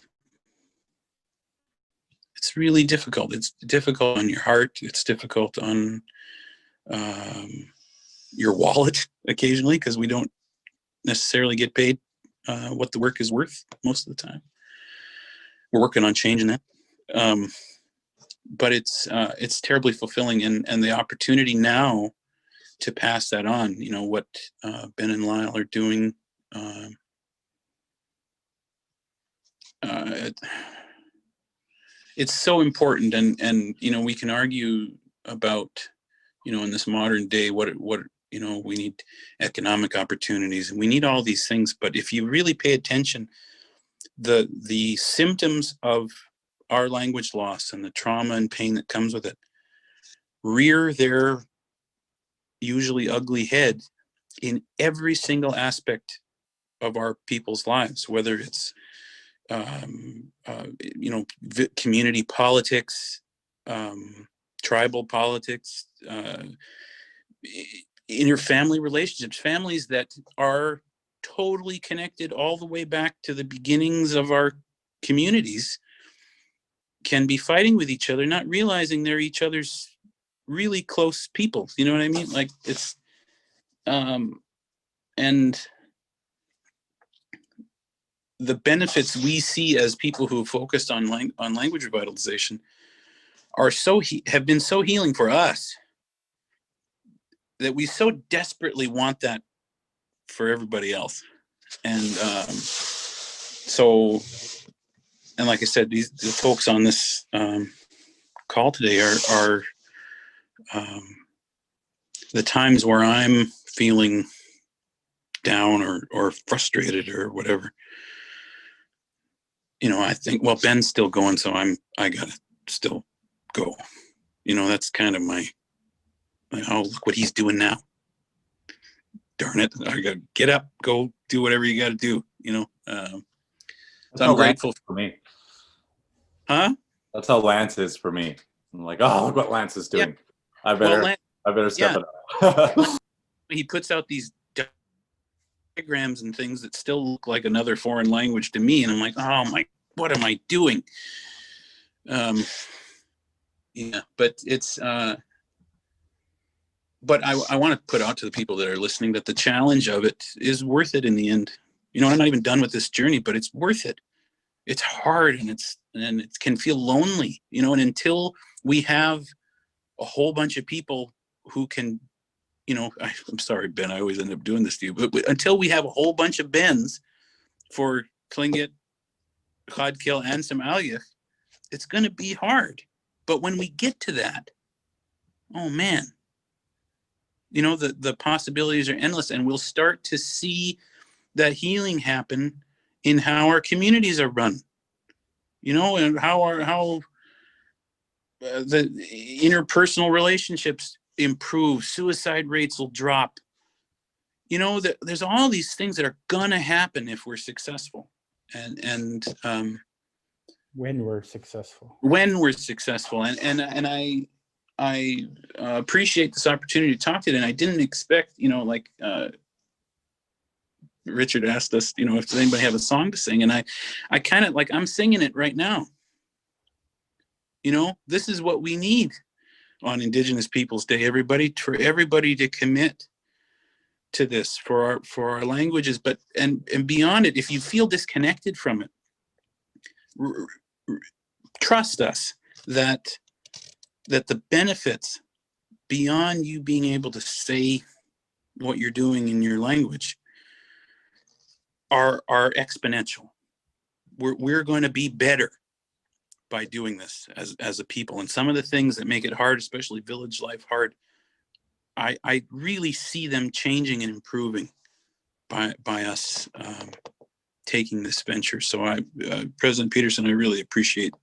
[SPEAKER 4] It's really difficult. It's difficult on your heart. It's difficult on your wallet occasionally, because we don't necessarily get paid what the work is worth most of the time. We're working on changing that. But it's terribly fulfilling, and the opportunity now to pass that on, you know, what Ben and Lyle are doing. It's so important, and you know, we can argue about, you know, in this modern day, what you know, we need economic opportunities and we need all these things, but if you really pay attention, the symptoms of our language loss and the trauma and pain that comes with it rear their usually ugly head in every single aspect of our people's lives, whether it's community politics, tribal politics, in your family relationships, families that are totally connected all the way back to the beginnings of our communities can be fighting with each other, not realizing they're each other's really close people. You know what I mean? Like it's, and the benefits we see as people who focused on language revitalization are have been so healing for us that we so desperately want that for everybody else. And and like I said, the folks on this call today are the times where I'm feeling down or frustrated or whatever. I think, well, Ben's still going, so I gotta still go. That's kind of my, oh, look what he's doing now. Darn it, I gotta get up, go do whatever you gotta do. So I'm grateful
[SPEAKER 5] for me.
[SPEAKER 4] Huh?
[SPEAKER 5] That's how Lance is for me. I'm like, oh, look what Lance is doing. Yeah. I better step it up.
[SPEAKER 4] He puts out these diagrams and things that still look like another foreign language to me, and I'm like, oh my, what am I doing? Yeah, but it's but I want to put out to the people that are listening that the challenge of it is worth it in the end. I'm not even done with this journey, but it's worth it. It's hard and it can feel lonely, and until we have a whole bunch of people who can, I'm sorry, Ben, I always end up doing this to you, but until we have a whole bunch of Bens for Tlingit, Khodkil, and Somalia, it's going to be hard. But when we get to that, oh man, the possibilities are endless, and we'll start to see that healing happen in how our communities are run, and how the interpersonal relationships improve, suicide rates will drop. There's all these things that are gonna happen if we're successful, and
[SPEAKER 1] when we're successful.
[SPEAKER 4] And I appreciate this opportunity to talk to it, and I didn't expect, Richard asked us, if does anybody have a song to sing, and I kind of I'm singing it right now. This is what we need on Indigenous Peoples Day, for everybody to commit to this for our languages, but and beyond it. If you feel disconnected from it, trust us that the benefits beyond you being able to say what you're doing in your language are exponential. We're going to be better by doing this as a people. And some of the things that make it hard, especially village life hard, I really see them changing and improving by us taking this venture. So President Peterson, I really appreciate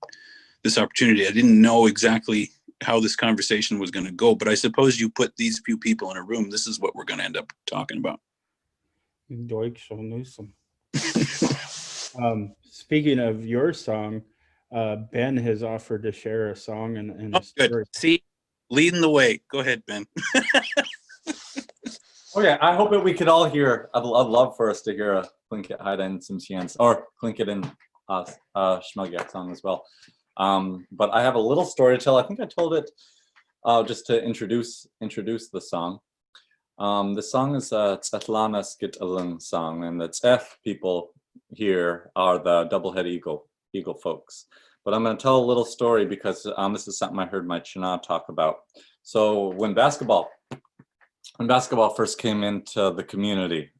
[SPEAKER 4] this opportunity. I didn't know exactly how this conversation was going to go, but I suppose you put these few people in a room, this is what we're going to end up talking about.
[SPEAKER 1] Deutsch or Newsom. Speaking of your song, Ben has offered to share a song and a story.
[SPEAKER 4] Good. See, leading the way. Go ahead, Ben.
[SPEAKER 5] Okay, I hope that we could all hear. I'd love for us to hear a Tlingit Haida and Tsimshians, or Tlingit and Shmugyak song as well. But I have a little story to tell. I think I told it just to introduce the song. The song is a Tsetlana Skit-Alung song, and the Tsef people here are the double-head eagle folks. But I'm going to tell a little story because this is something I heard my China talk about. So when basketball first came into the community,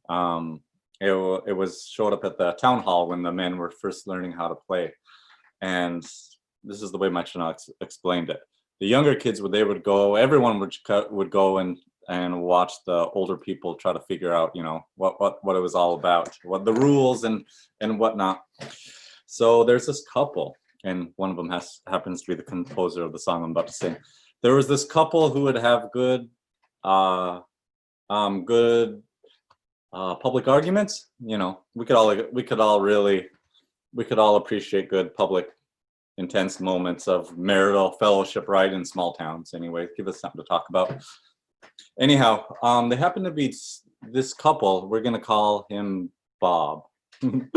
[SPEAKER 5] it was showed up at the town hall when the men were first learning how to play. And this is the way my China explained it. The younger kids, everyone would go and watch the older people try to figure out, what it was all about, what the rules and whatnot. So there's this couple, and one of them happens to be the composer of the song I'm about to sing. There was this couple who would have good public arguments. We could all really we could all appreciate good public intense moments of marital fellowship, right, in small towns. Anyway, give us something to talk about. Anyhow, they happen to be this couple. We're gonna call him Bob. Him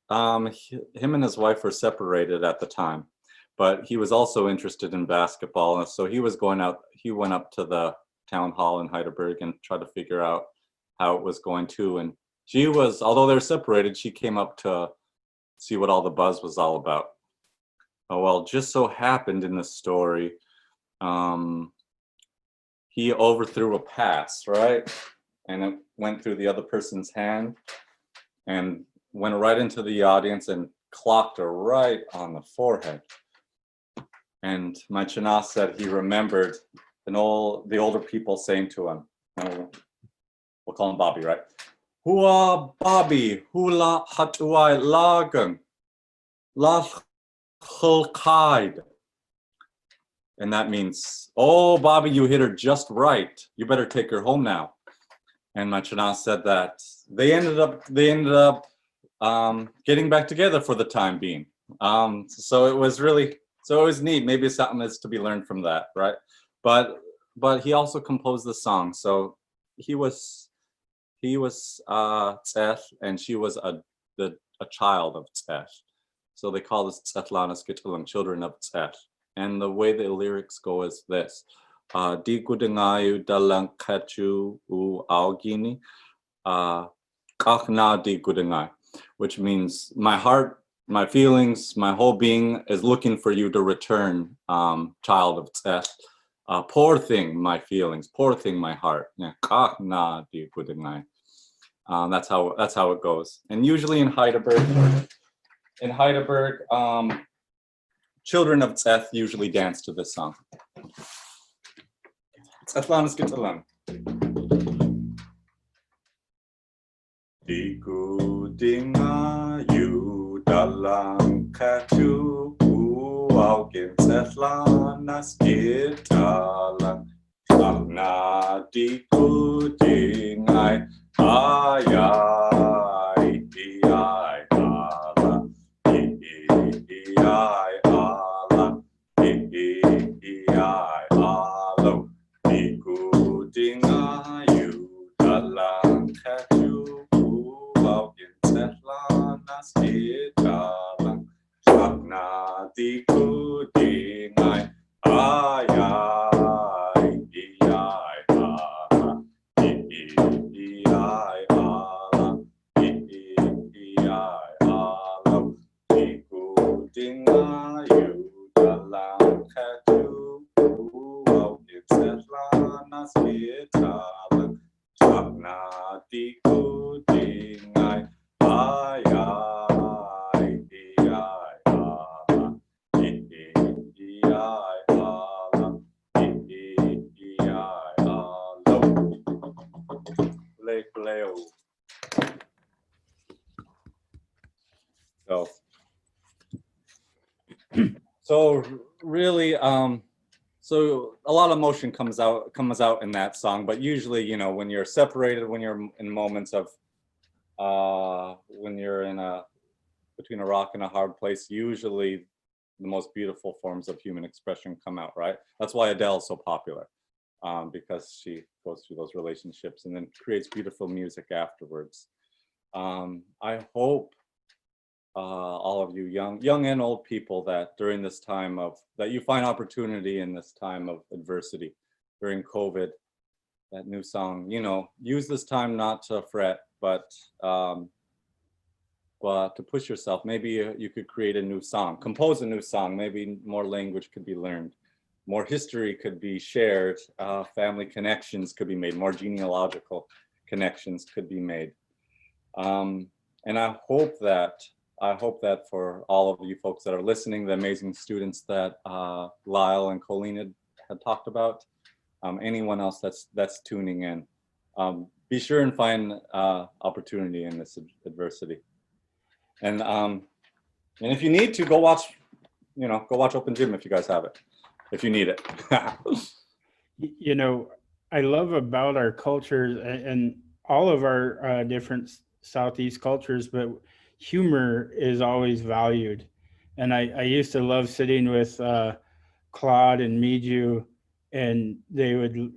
[SPEAKER 5] and his wife were separated at the time, but he was also interested in basketball, and so he was going out. He went up to the town hall in Heidelberg and tried to figure out how it was going too. And she was, although they're separated, she came up to see what all the buzz was all about. Oh, well, just so happened in the story, he overthrew a pass, right? And it went through the other person's hand and went right into the audience and clocked her right on the forehead. And my Chana said he remembered the older people saying to him, and we'll call him Bobby, right? Hua Bobby, hula hatuai lagan, la chulkaid. And that means, oh, Bobby, you hit her just right. You better take her home now. And my Chana said that they ended up getting back together for the time being. So it was neat. Maybe something is to be learned from that, right? But he also composed the song. So he was Tzeth, and she was a child of Tzeth. So they call this Tzetlanas Gitulung, children of Tzeth. And the way the lyrics go is this: Di gudangayu dalang kachu u augini, kakna di gudangai, which means my heart, my feelings, my whole being is looking for you to return, child of Tzeth. Poor thing, my feelings, poor thing, my heart. Kakna di gudangai. That's how it goes. And usually in Heidelberg, children of Tzeth usually dance to this song. Tzethlan is Gitzalan. Diku dinga yu dalang katu uaukin Tzethlan as Gitzalan. Akna diku dingai ayai diai ala diai ala diai alo diku dingayu dalang katu uaukin Tzethlan as Gitzalan. Akna diku dingai ayai diai ala diai ala diai alo diku dingayu dalang katu uaukin Tzethlan as Gitzalan. Akna diku dingai ayai diai ala diai ala diai alo. Leo. So really, so a lot of emotion comes out in that song, but usually, you know, when you're separated, when you're in moments of, when you're between a rock and a hard place, usually the most beautiful forms of human expression come out, right? That's why Adele's so popular, because she goes through those relationships and then creates beautiful music afterwards. I hope all of you young and old people that during this time that you find opportunity in this time of adversity during COVID, that new song, you know, use this time not to fret, but to push yourself. Maybe you could create a new song, compose a new song, maybe more language could be learned, more history could be shared, family connections could be made, more genealogical connections could be made. And I hope that for all of you folks that are listening, the amazing students that Lyle and Colleen had talked about, anyone else that's tuning in, be sure and find opportunity in this adversity. And if you need to, go watch Open Gym if you guys have it, if you need it.
[SPEAKER 1] You know, I love about our culture and all of our different Southeast cultures, but humor is always valued. And I used to love sitting with Claude and Miju, and they would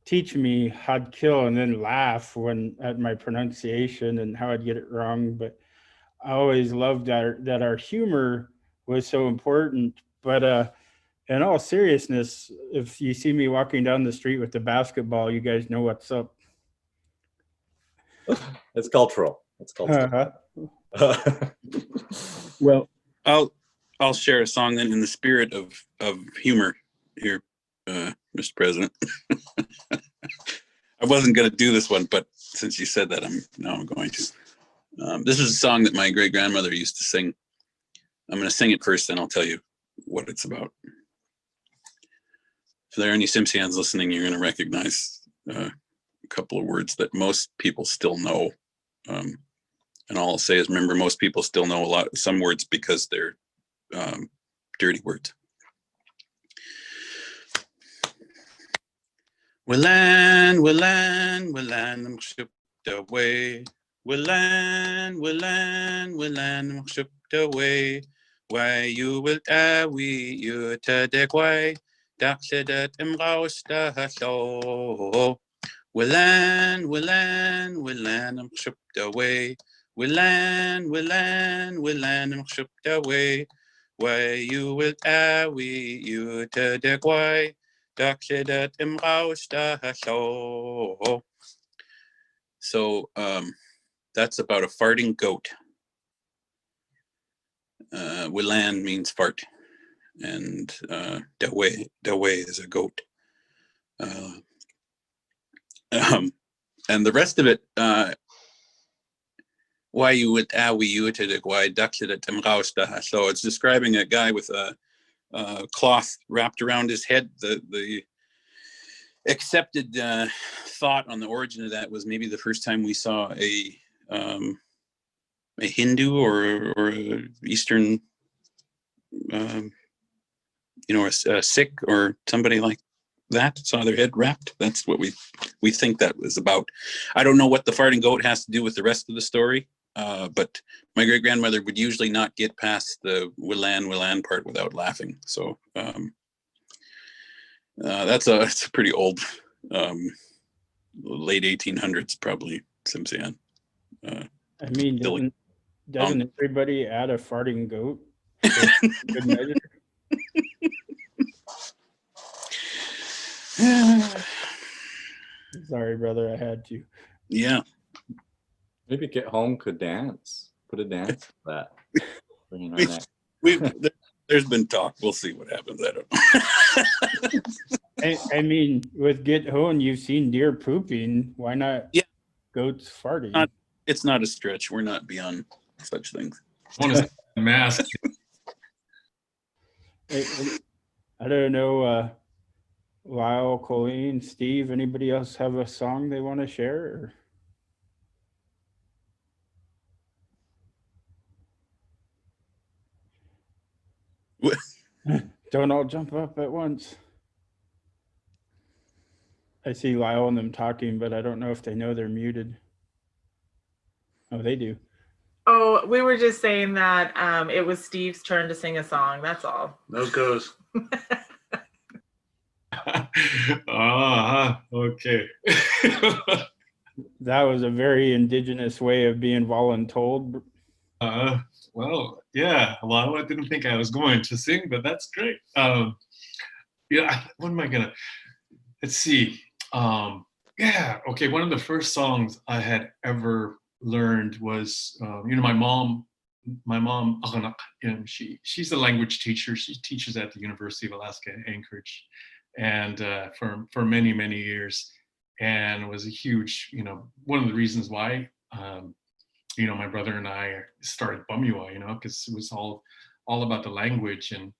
[SPEAKER 1] teach me how to kill and then laugh when at my pronunciation and how I'd get it wrong. But I always loved that our humor was so important. But in all seriousness, if you see me walking down the street with the basketball, you guys know what's up.
[SPEAKER 5] It's cultural. It's cultural.
[SPEAKER 4] Well, I'll share a song then in the spirit of humor here, Mr. President. I wasn't going to do this one, but since you said that, I'm going to. This is a song that my great grandmother used to sing. I'm going to sing it first, then I'll tell you what it's about. If there are any Simpsians listening, you're going to recognize a couple of words that most people still know. And all I'll say is, remember, most people still know some words because they're dirty words. Willan, willan, willan, I'm shipped away. Willan, willan, willan, I'm shipped away. Why you will we you to the quay. Daxedat imrausta hello. Willan, willan, willan, I'm shipped away. Willan, willan, willan, I'm shipped away. Why you will we you to the quay. So that's about a farting goat. Willan means fart, and Daway is a goat. And the rest of it, why you would you to why so it's describing a guy with a cloth wrapped around his head. The accepted thought on the origin of that was maybe the first time we saw a Hindu or a Eastern, a Sikh or somebody like that saw their head wrapped. That's what we think that was about. I don't know what the farting goat has to do with the rest of the story. But my great grandmother would usually not get past the willan part without laughing. So it's a pretty old, late 1800s probably Simpsian.
[SPEAKER 1] I mean, doesn't everybody add a farting goat? Good measure. Sorry, brother, I had to.
[SPEAKER 4] Yeah.
[SPEAKER 5] Maybe Get Home could dance. Put a dance to that.
[SPEAKER 4] There's been talk. We'll see what happens. I don't know.
[SPEAKER 1] I mean, with Get Home, you've seen deer pooping. Why not?
[SPEAKER 4] Yeah.
[SPEAKER 1] Goats farting.
[SPEAKER 4] It's not a stretch. We're not beyond such things.
[SPEAKER 2] I want to mask.
[SPEAKER 1] I don't know. Lyle, Colleen, Steve, anybody else have a song they want to share? Don't all jump up at once. I see Lyle and them talking, but I don't know if they know they're muted. Oh, they do.
[SPEAKER 6] Oh, we were just saying that it was Steve's turn to sing a song. That's all.
[SPEAKER 3] Those goes.
[SPEAKER 2] Okay.
[SPEAKER 1] That was a very Indigenous way of being voluntold.
[SPEAKER 2] Well, yeah. Well, I didn't think I was going to sing, but that's great. Yeah. What am I gonna? Let's see. Yeah. Okay. One of the first songs I had ever learned was, my mom, she's a language teacher. She teaches at the University of Alaska Anchorage, and for many, many years, and it was a huge, one of the reasons why, my brother and I started Bumua, because it was all about the language and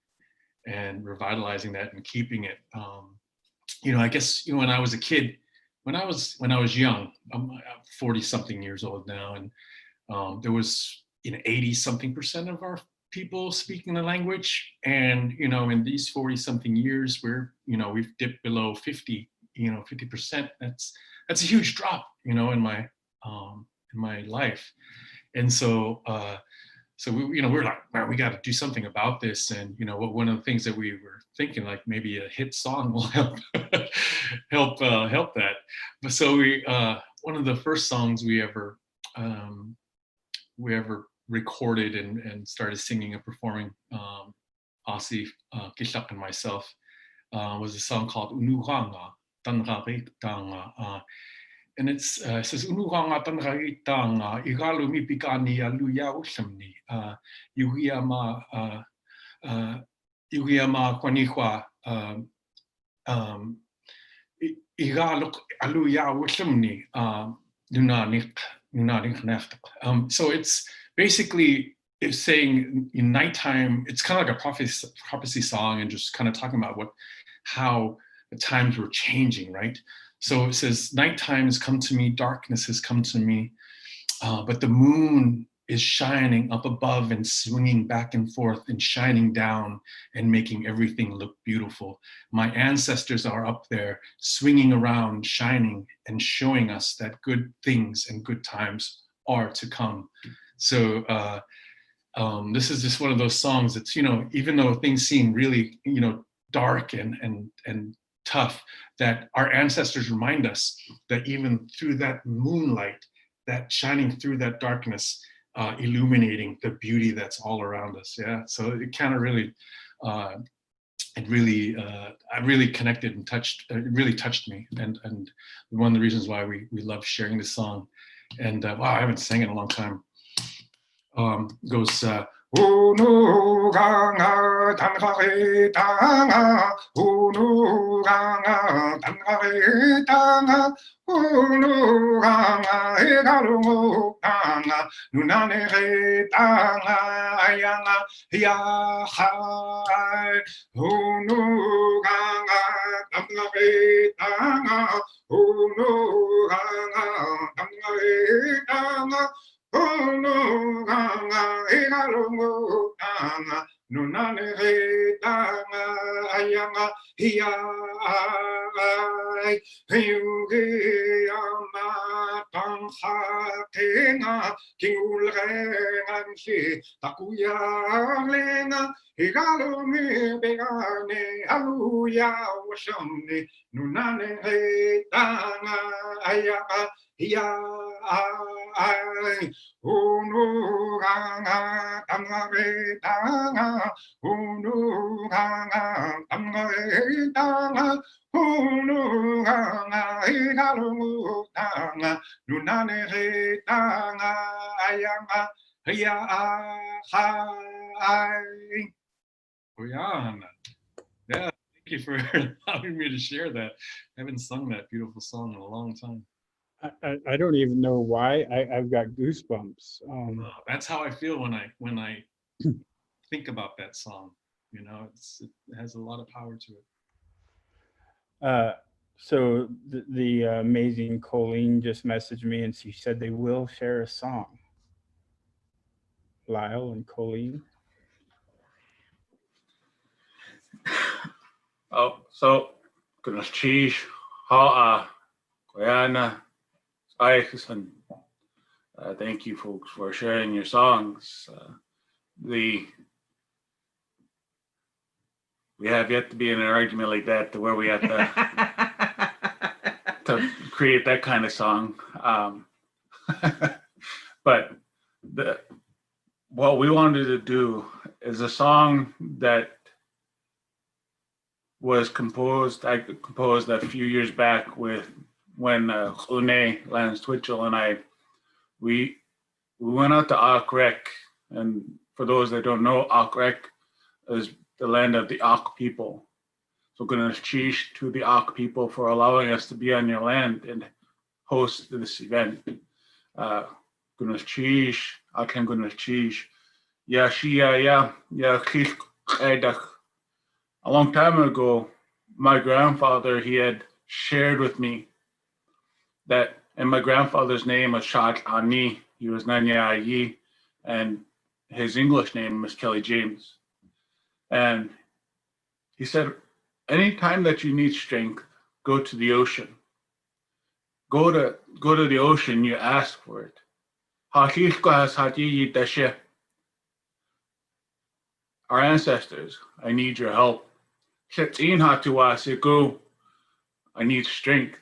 [SPEAKER 2] revitalizing that and keeping it. I guess, when I was a kid, when I was young, I'm 40 something years old now, and there was 80 something percent of our people speaking the language, and in these 40 something years, we've dipped below 50, 50%. That's a huge drop, in my life, And so so we're like, wow, we got to do something about this. And one of the things that we were thinking, like maybe a hit song will help help that. But so we one of the first songs we ever recorded and started singing and performing, Asi, Kishak and myself, was a song called Unuhanga Tangaritanga. And it says Unuhanga Tangaritanga Igalumi Pikani Aluya Ushamni Yugiama Kwanihwa Igaluk Aluya Ushamni Nunanik. So it's basically, it's saying in nighttime, it's kind of like a prophecy song, and just kind of talking about how the times were changing, right? So it says, nighttime has come to me, darkness has come to me, but the moon is shining up above and swinging back and forth and shining down and making everything look beautiful. My ancestors are up there swinging around, shining and showing us that good things and good times are to come. So this is just one of those songs that's, even though things seem really, dark and tough, that our ancestors remind us that even through that moonlight, that shining through that darkness, illuminating the beauty that's all around us. Yeah, so it kind of really, I really connected and touched. It really touched me, and one of the reasons why we love sharing this song. And wow, I haven't sang it in a long time. Goes. Unuganga tangahe tanga, unuganga tangahe tanga, unuganga hegalungu tanga, nunane tanga ayanga yahai, unuganga tangahe tanga, unuganga tangahe tanga. Unuganga igalungu tanga, nunane tanga ayanga hiyai, hiyama tangha tenga, kingulrengansi takuya lenga, igalumi begane aluya washamni, nunane tanga ayanga hiyai. Unuganga tangahe tanga, unuganga tangahe tanga, unuganga igalungu tanga, nunane tanga ayanga hiyai. Oyana. Yeah, thank you for allowing me to share that. I haven't sung that beautiful song in a long time.
[SPEAKER 1] I don't even know why. I've got goosebumps.
[SPEAKER 2] That's how I feel when I think about that song. It has a lot of power to it.
[SPEAKER 1] So the amazing Colleen just messaged me, and she said they will share a song. Lyle and Colleen.
[SPEAKER 3] Oh, so goodness cheese, ha Guyana. Thank you folks for sharing your songs. We have yet to be in an argument like that to where we have to create that kind of song. But what we wanted to do is a song that was composed. I composed a few years back when Rune Lance Twitchell and we went out to Akrek, and for those that don't know, Akrek is the land of the Ak people. So Gunas Chish to the Ak people for allowing us to be on your land and host this event. Gunas Chish, Akan Gunas Chish, Ya Shia Ya Chish Edach. A long time ago, my grandfather, he had shared with me that, and my grandfather's name was Shad Ani, he was Nanya Ayi, and his English name was Kelly James. And he said, anytime that you need strength, go to the ocean. Go to the ocean, you ask for it. Our ancestors, I need your help. I need strength.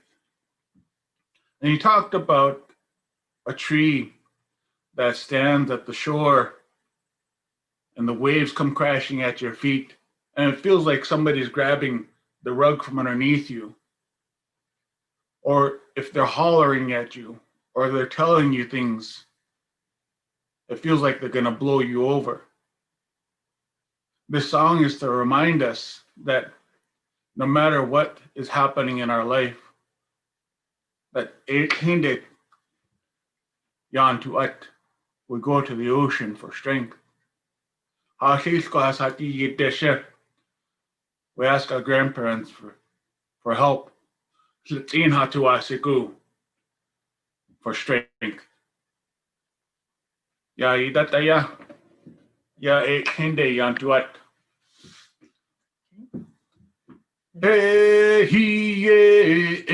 [SPEAKER 3] And he talked about a tree that stands at the shore and the waves come crashing at your feet, and it feels like somebody's grabbing the rug from underneath you. Or if they're hollering at you, or they're telling you things, it feels like they're gonna blow you over. This song is to remind us that no matter what is happening in our life, that hindi yan to at, we go to the ocean for strength. We ask our grandparents for help. For strength. Ya idataya. Ya hindi yan to at. Hey, he, hey,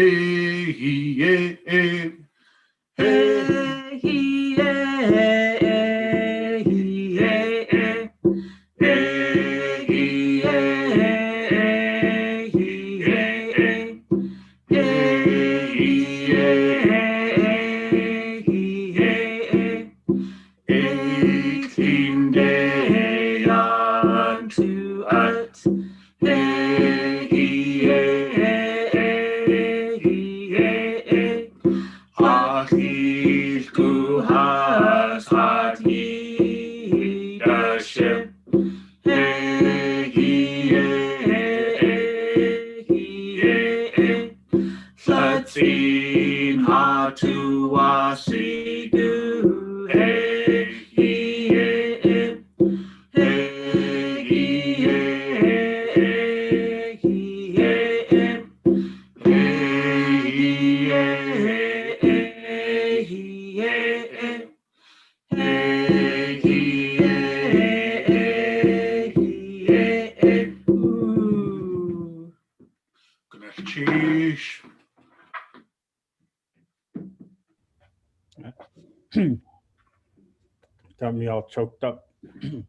[SPEAKER 1] Got me all choked up. You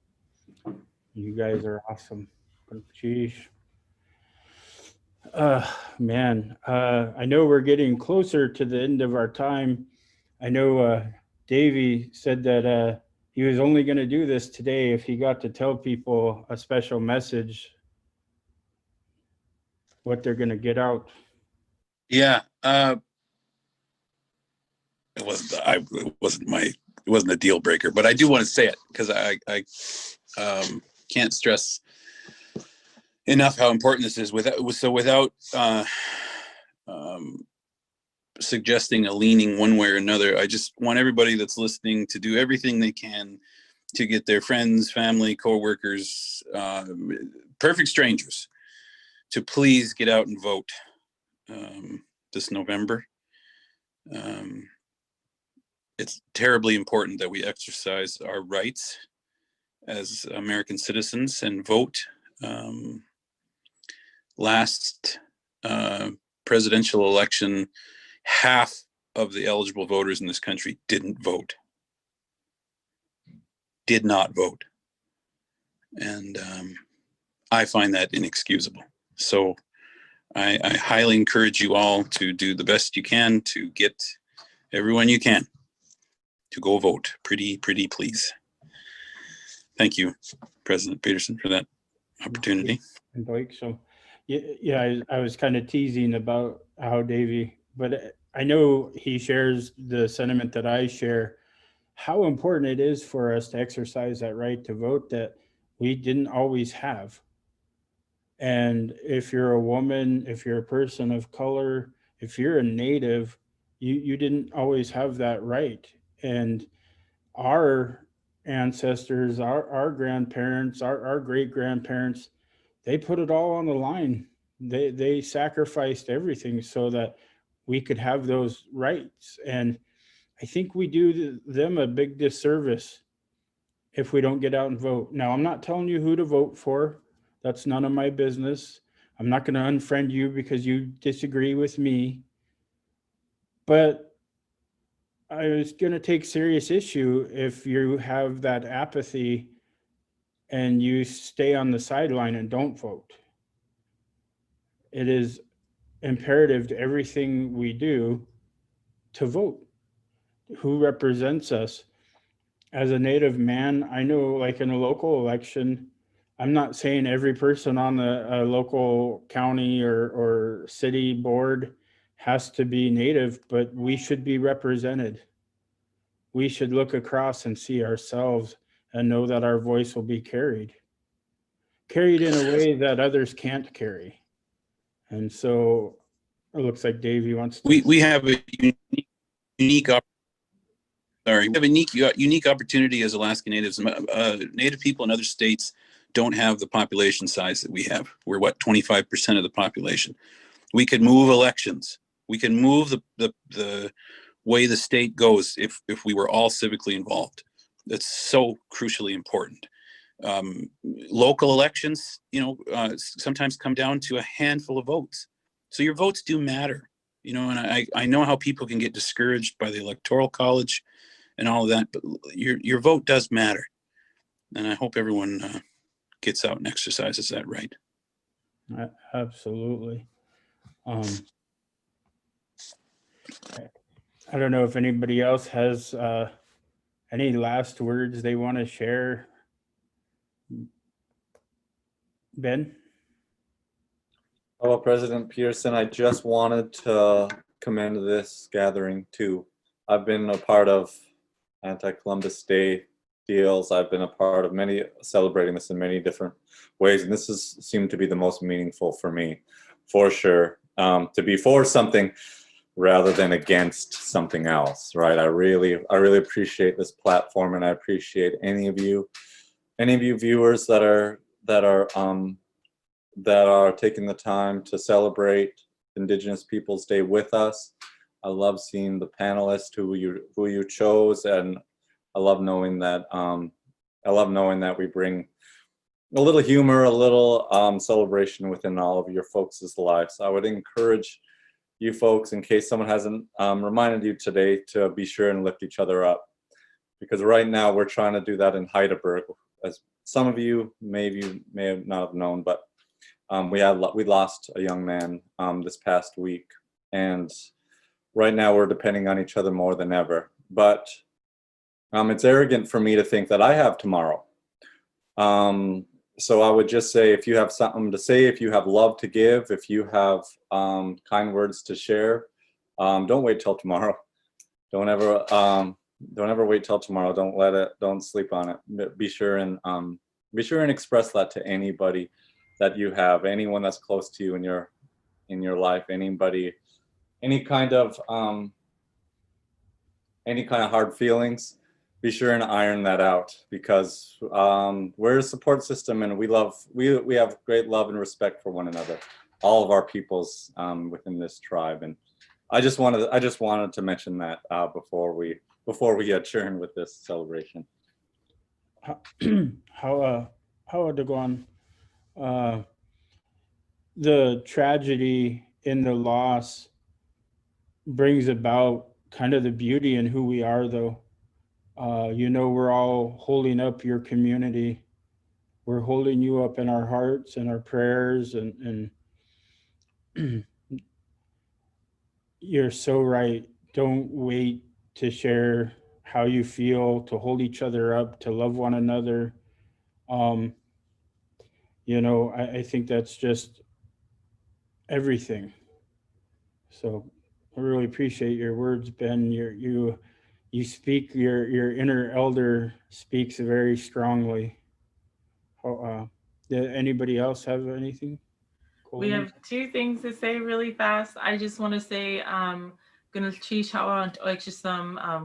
[SPEAKER 1] guys are awesome. Sheesh. Man, I know we're getting closer to the end of our time. I know Davey said that he was only going to do this today if he got to tell people a special message, what they're going to get out.
[SPEAKER 4] Yeah, it wasn't a deal breaker, but I do want to say it because I can't stress enough how important this is. Without suggesting a leaning one way or another, I just want everybody that's listening to do everything they can to get their friends, family, coworkers, perfect strangers, to please get out and vote this November. It's terribly important that we exercise our rights as American citizens and vote. Last presidential election, half of the eligible voters in this country did not vote. And I find that inexcusable. So I highly encourage you all to do the best you can to get everyone you can to go vote. Pretty please. Thank you, President Peterson, for that opportunity.
[SPEAKER 1] And Blake, so yeah, I was kind of teasing about how Davey, but I know he shares the sentiment that I share, how important it is for us to exercise that right to vote that we didn't always have. And if you're a woman, if you're a person of color, if you're a native, you didn't always have that right. And our ancestors, our grandparents, our great grandparents, they put it all on the line. They sacrificed everything so that we could have those rights. And I think we do them a big disservice if we don't get out and vote. Now, I'm not telling you who to vote for. That's none of my business. I'm not going to unfriend you because you disagree with me. But I was going to take serious issue if you have that apathy and you stay on the sideline and don't vote. It is imperative to everything we do to vote. Who represents us? As a Native man, I know, like in a local election, I'm not saying every person on the local county or city board has to be Native, but we should be represented. We should look across and see ourselves and know that our voice will be carried in a way that others can't carry. And so it looks like Davey wants to.
[SPEAKER 4] We have a unique opportunity as Alaska Natives. Native people in other states don't have the population size that we have. We're 25% of the population. We could move elections. We can move the way the state goes if we were all civically involved. That's so crucially important. Local elections, sometimes come down to a handful of votes. So your votes do matter, and I know how people can get discouraged by the Electoral College and all of that, but your vote does matter. And I hope everyone gets out and exercises that right.
[SPEAKER 1] Absolutely. I don't know if anybody else has any last words they want to share. Ben?
[SPEAKER 5] Well, President Pearson, I just wanted to commend this gathering too. I've been a part of anti-Columbus Day deals. I've been a part of celebrating this in many different ways, and this has seemed to be the most meaningful for me, for sure. To be for something rather than against something else, right? I really appreciate this platform, and I appreciate any of you viewers that are taking the time to celebrate Indigenous Peoples Day with us. I love seeing the panelists who you chose, and I love knowing that we bring a little humor, a little celebration within all of your folks' lives. I would encourage you folks, in case someone hasn't reminded you today, to be sure and lift each other up, because right now we're trying to do that in Heidelberg. As some of you may not have known, but we lost a young man this past week, and right now we're depending on each other more than ever. But it's arrogant for me to think that I have tomorrow. So I would just say, if you have something to say, if you have love to give, if you have kind words to share, don't wait till tomorrow. Don't ever wait till tomorrow. Don't sleep on it. Be sure and express that to anybody that you have, anyone that's close to you in your life, anybody, any kind of hard feelings. Be sure and iron that out, because we're a support system, and we have great love and respect for one another, all of our peoples within this tribe. And I just wanted to mention that before we adjourn with this celebration.
[SPEAKER 1] How to go on? The tragedy in the loss brings about kind of the beauty in who we are, though. We're all holding up your community. We're holding you up in our hearts and our prayers, and you're so right. Don't wait to share how you feel, to hold each other up, to love one another. I think that's just everything. So I really appreciate your words, Ben. You speak, your inner elder speaks very strongly. Did anybody else have anything?
[SPEAKER 6] We have two things to say really fast. I just want to say, gonna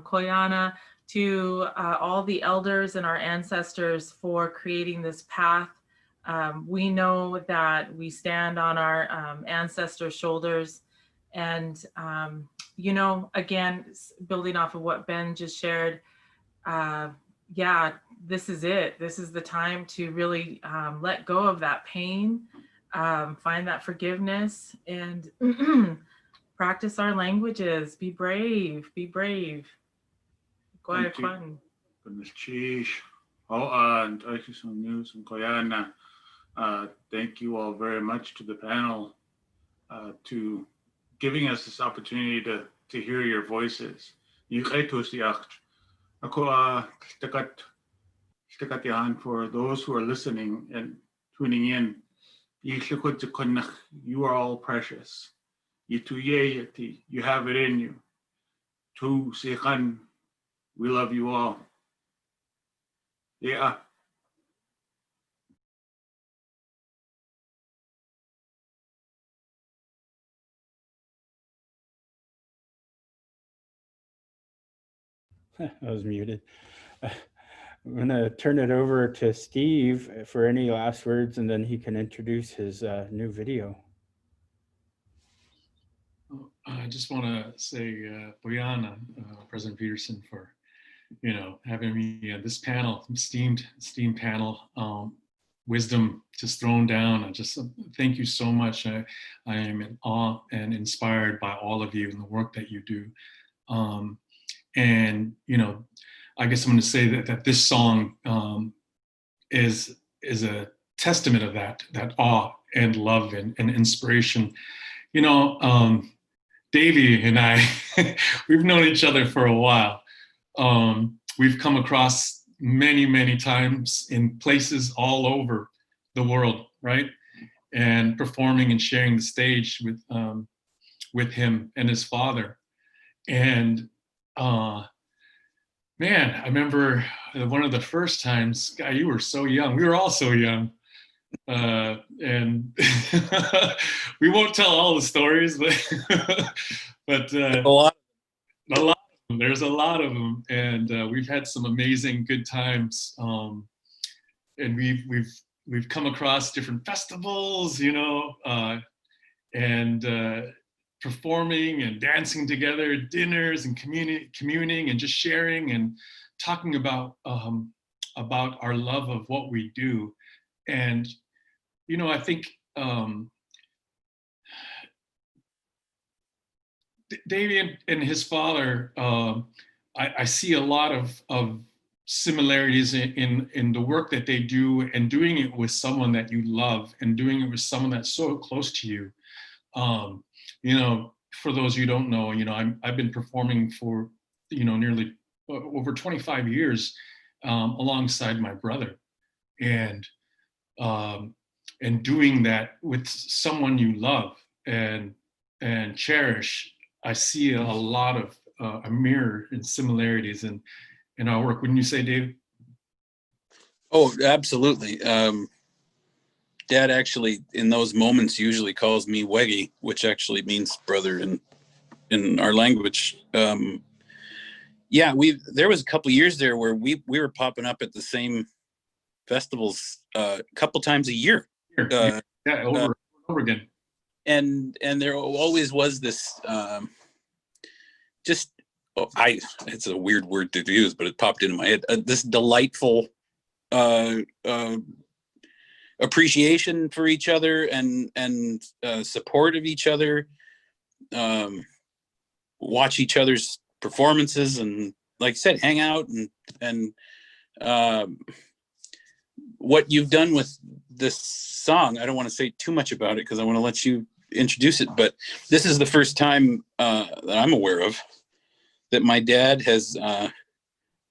[SPEAKER 6] koyana to all the elders and our ancestors for creating this path. We know that we stand on our ancestors' shoulders, and again, building off of what Ben just shared, this is it. This is the time to really let go of that pain, find that forgiveness, and practice our languages. Be brave, be brave.
[SPEAKER 3] Thank you. Goodness, sheesh. Oh, and thank you some news and Koyana. Thank you all very much to the panel to giving us this opportunity to hear your voices. Stikat for those who are listening and tuning in. You are all precious. You have it in you. Tu Sikhan, we love you all. Yeah.
[SPEAKER 1] I was muted. I'm going to turn it over to Steve for any last words, and then he can introduce his new video.
[SPEAKER 2] I just want to say, Boyana, President Peterson, for having me at this panel, esteemed panel. Wisdom just thrown down. I just thank you so much. I am in awe and inspired by all of you and the work that you do. And I guess I'm going to say that this song is a testament of that awe and love and inspiration. Davey and I, we've known each other for a while. We've come across many times in places all over the world, right? And performing and sharing the stage with him and his father. And man, I remember one of the first times, God, you were so young. We were all so young. And we won't tell all the stories, but
[SPEAKER 4] a lot.
[SPEAKER 2] There's a lot of them, and we've had some amazing good times. And we've come across different festivals, and performing and dancing together at dinners and communing and just sharing and talking about our love of what we do. And I think Davey and his father, I see a lot of similarities in the work that they do, and doing it with someone that you love and doing it with someone that's so close to you. For those you don't know, I've been performing for nearly over 25 years alongside my brother, and doing that with someone you love and cherish. I see a lot of a mirror and similarities in our work. Wouldn't you say, Dave?
[SPEAKER 4] Oh, absolutely. Dad actually, in those moments, usually calls me Weggy, which actually means brother in our language. Yeah, there was a couple of years there where we were popping up at the same festivals a couple times a year.
[SPEAKER 2] Over and over again.
[SPEAKER 4] And there always was this it's a weird word to use, but it popped into my head. This delightful appreciation for each other and support of each other. Watch each other's performances and, like I said, hang out and what you've done with this song. I don't want to say too much about it because I want to let you introduce it, but this is the first time that I'm aware of that my dad has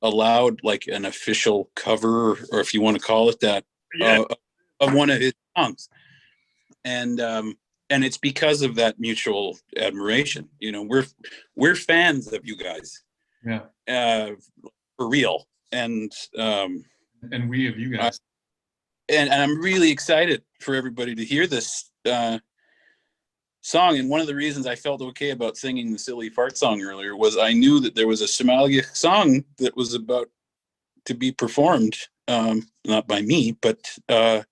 [SPEAKER 4] allowed like an official cover, or if you want to call it that, of one of his songs. And it's because of that mutual admiration. We're fans of you guys.
[SPEAKER 2] Yeah.
[SPEAKER 4] For real. And
[SPEAKER 2] we of you guys.
[SPEAKER 4] And I'm really excited for everybody to hear this song. And one of the reasons I felt okay about singing the Silly Fart song earlier was I knew that there was a Somalia song that was about to be performed, not by me, but I'm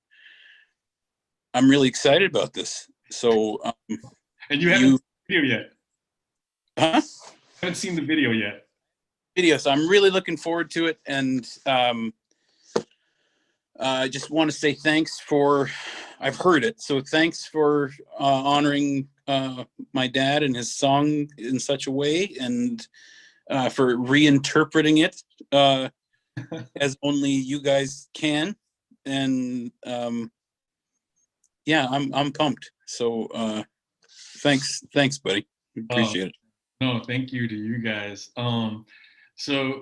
[SPEAKER 4] really excited about this. So,
[SPEAKER 2] and you haven't seen the video yet?
[SPEAKER 4] Huh?
[SPEAKER 2] I haven't seen the video yet.
[SPEAKER 4] So I'm really looking forward to it, and I just want to say thanks for. I've heard it, so thanks for honoring my dad and his song in such a way, and for reinterpreting it as only you guys can. And yeah, I'm pumped. So thanks, buddy. Appreciate it.
[SPEAKER 2] No, thank you to you guys. So,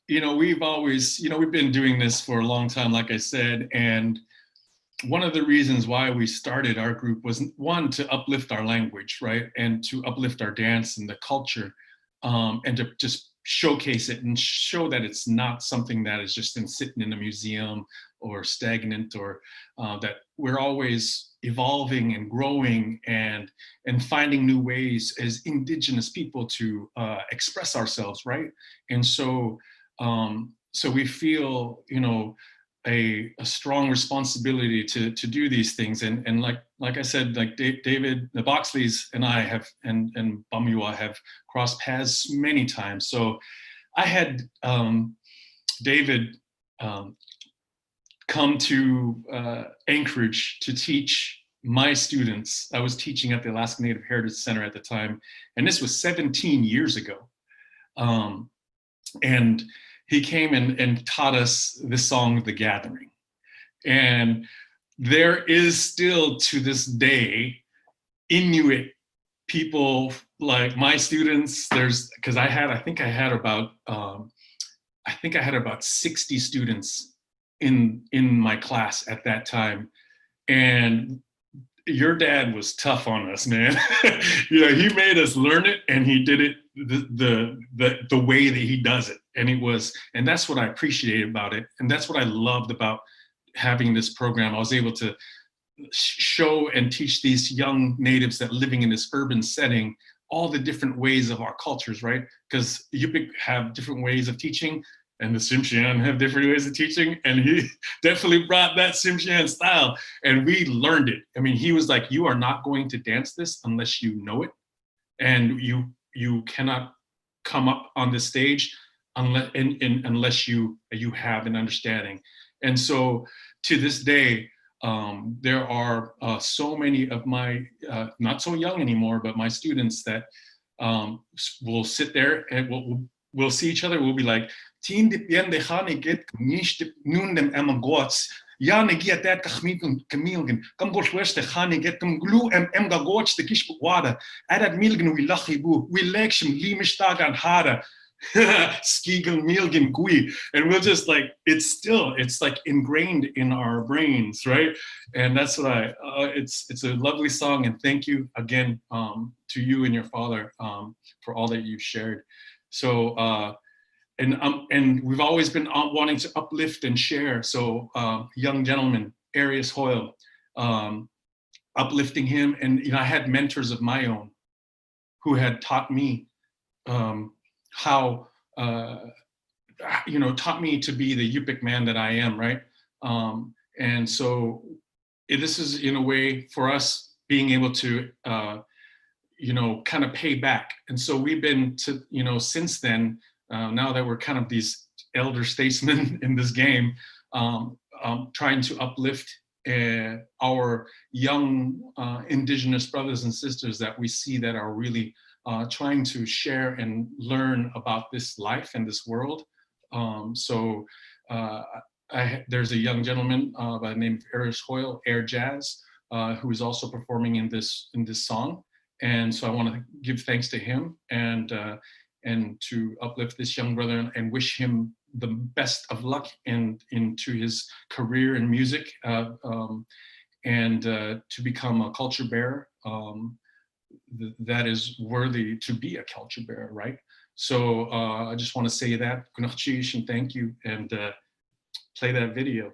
[SPEAKER 2] we've always, we've been doing this for a long time, like I said, and one of the reasons why we started our group was, one, to uplift our language, right? And to uplift our dance and the culture, and to just showcase it and show that it's not something that is just sitting in a museum or stagnant, or that we're always evolving and growing and finding new ways as Indigenous people to express ourselves, right? And so, so we feel, a strong responsibility to do these things, and like I said, like David, the Boxleys and I have, and Bamyua have crossed paths many times. So I had David come to Anchorage to teach my students. I was teaching at the Alaska Native Heritage Center at the time, and this was 17 years ago. And he came and taught us this song, The Gathering. And there is still, to this day, Inuit people, like my students, because I think I had about 60 students in my class at that time. And your dad was tough on us, man. He made us learn it, and he did it the way that he does it. And that's what I appreciated about it. And that's what I loved about having this program. I was able to show and teach these young natives that living in this urban setting all the different ways of our cultures, right? Because Yupik have different ways of teaching, and the Tsimshian have different ways of teaching, and he definitely brought that Tsimshian style, and we learned it. I mean, he was like, you are not going to dance this unless you know it, and you cannot come up on the stage unless you have an understanding. And so to this day, there are so many of my, not so young anymore, but my students that will sit there and we'll see each other. We'll be like, "Teen dip yen de khani get nish dip noon dem gots. Ja ne get that kachmigun kamilgen. Kam gosh west de khani get kam glue ga gots de kish water. Adat milgen we lachibu. We lekshim limistag an hada." Skigel milgen gui. And we'll just like, it's like ingrained in our brains, right? And that's what it's a lovely song. And thank you again to you and your father for all that you've shared. So and we've always been wanting to uplift and share. So young gentleman, Arius Hoyle, uplifting him. And I had mentors of my own who had taught me how, taught me to be the Yupik man that I am, right? And so this is, in a way, for us being able to, kind of pay back. And so we've been since then, now that we're kind of these elder statesmen in this game, trying to uplift our young Indigenous brothers and sisters that we see that are really trying to share and learn about this life and this world. So there's a young gentleman by the name of Arius Hoyle, Air Jazz, who is also performing in this song. And so I want to give thanks to him and to uplift this young brother and wish him the best of luck into his career in music, and to become a culture bearer that is worthy to be a culture bearer, right? So I just want to say that, and thank you, and play that video.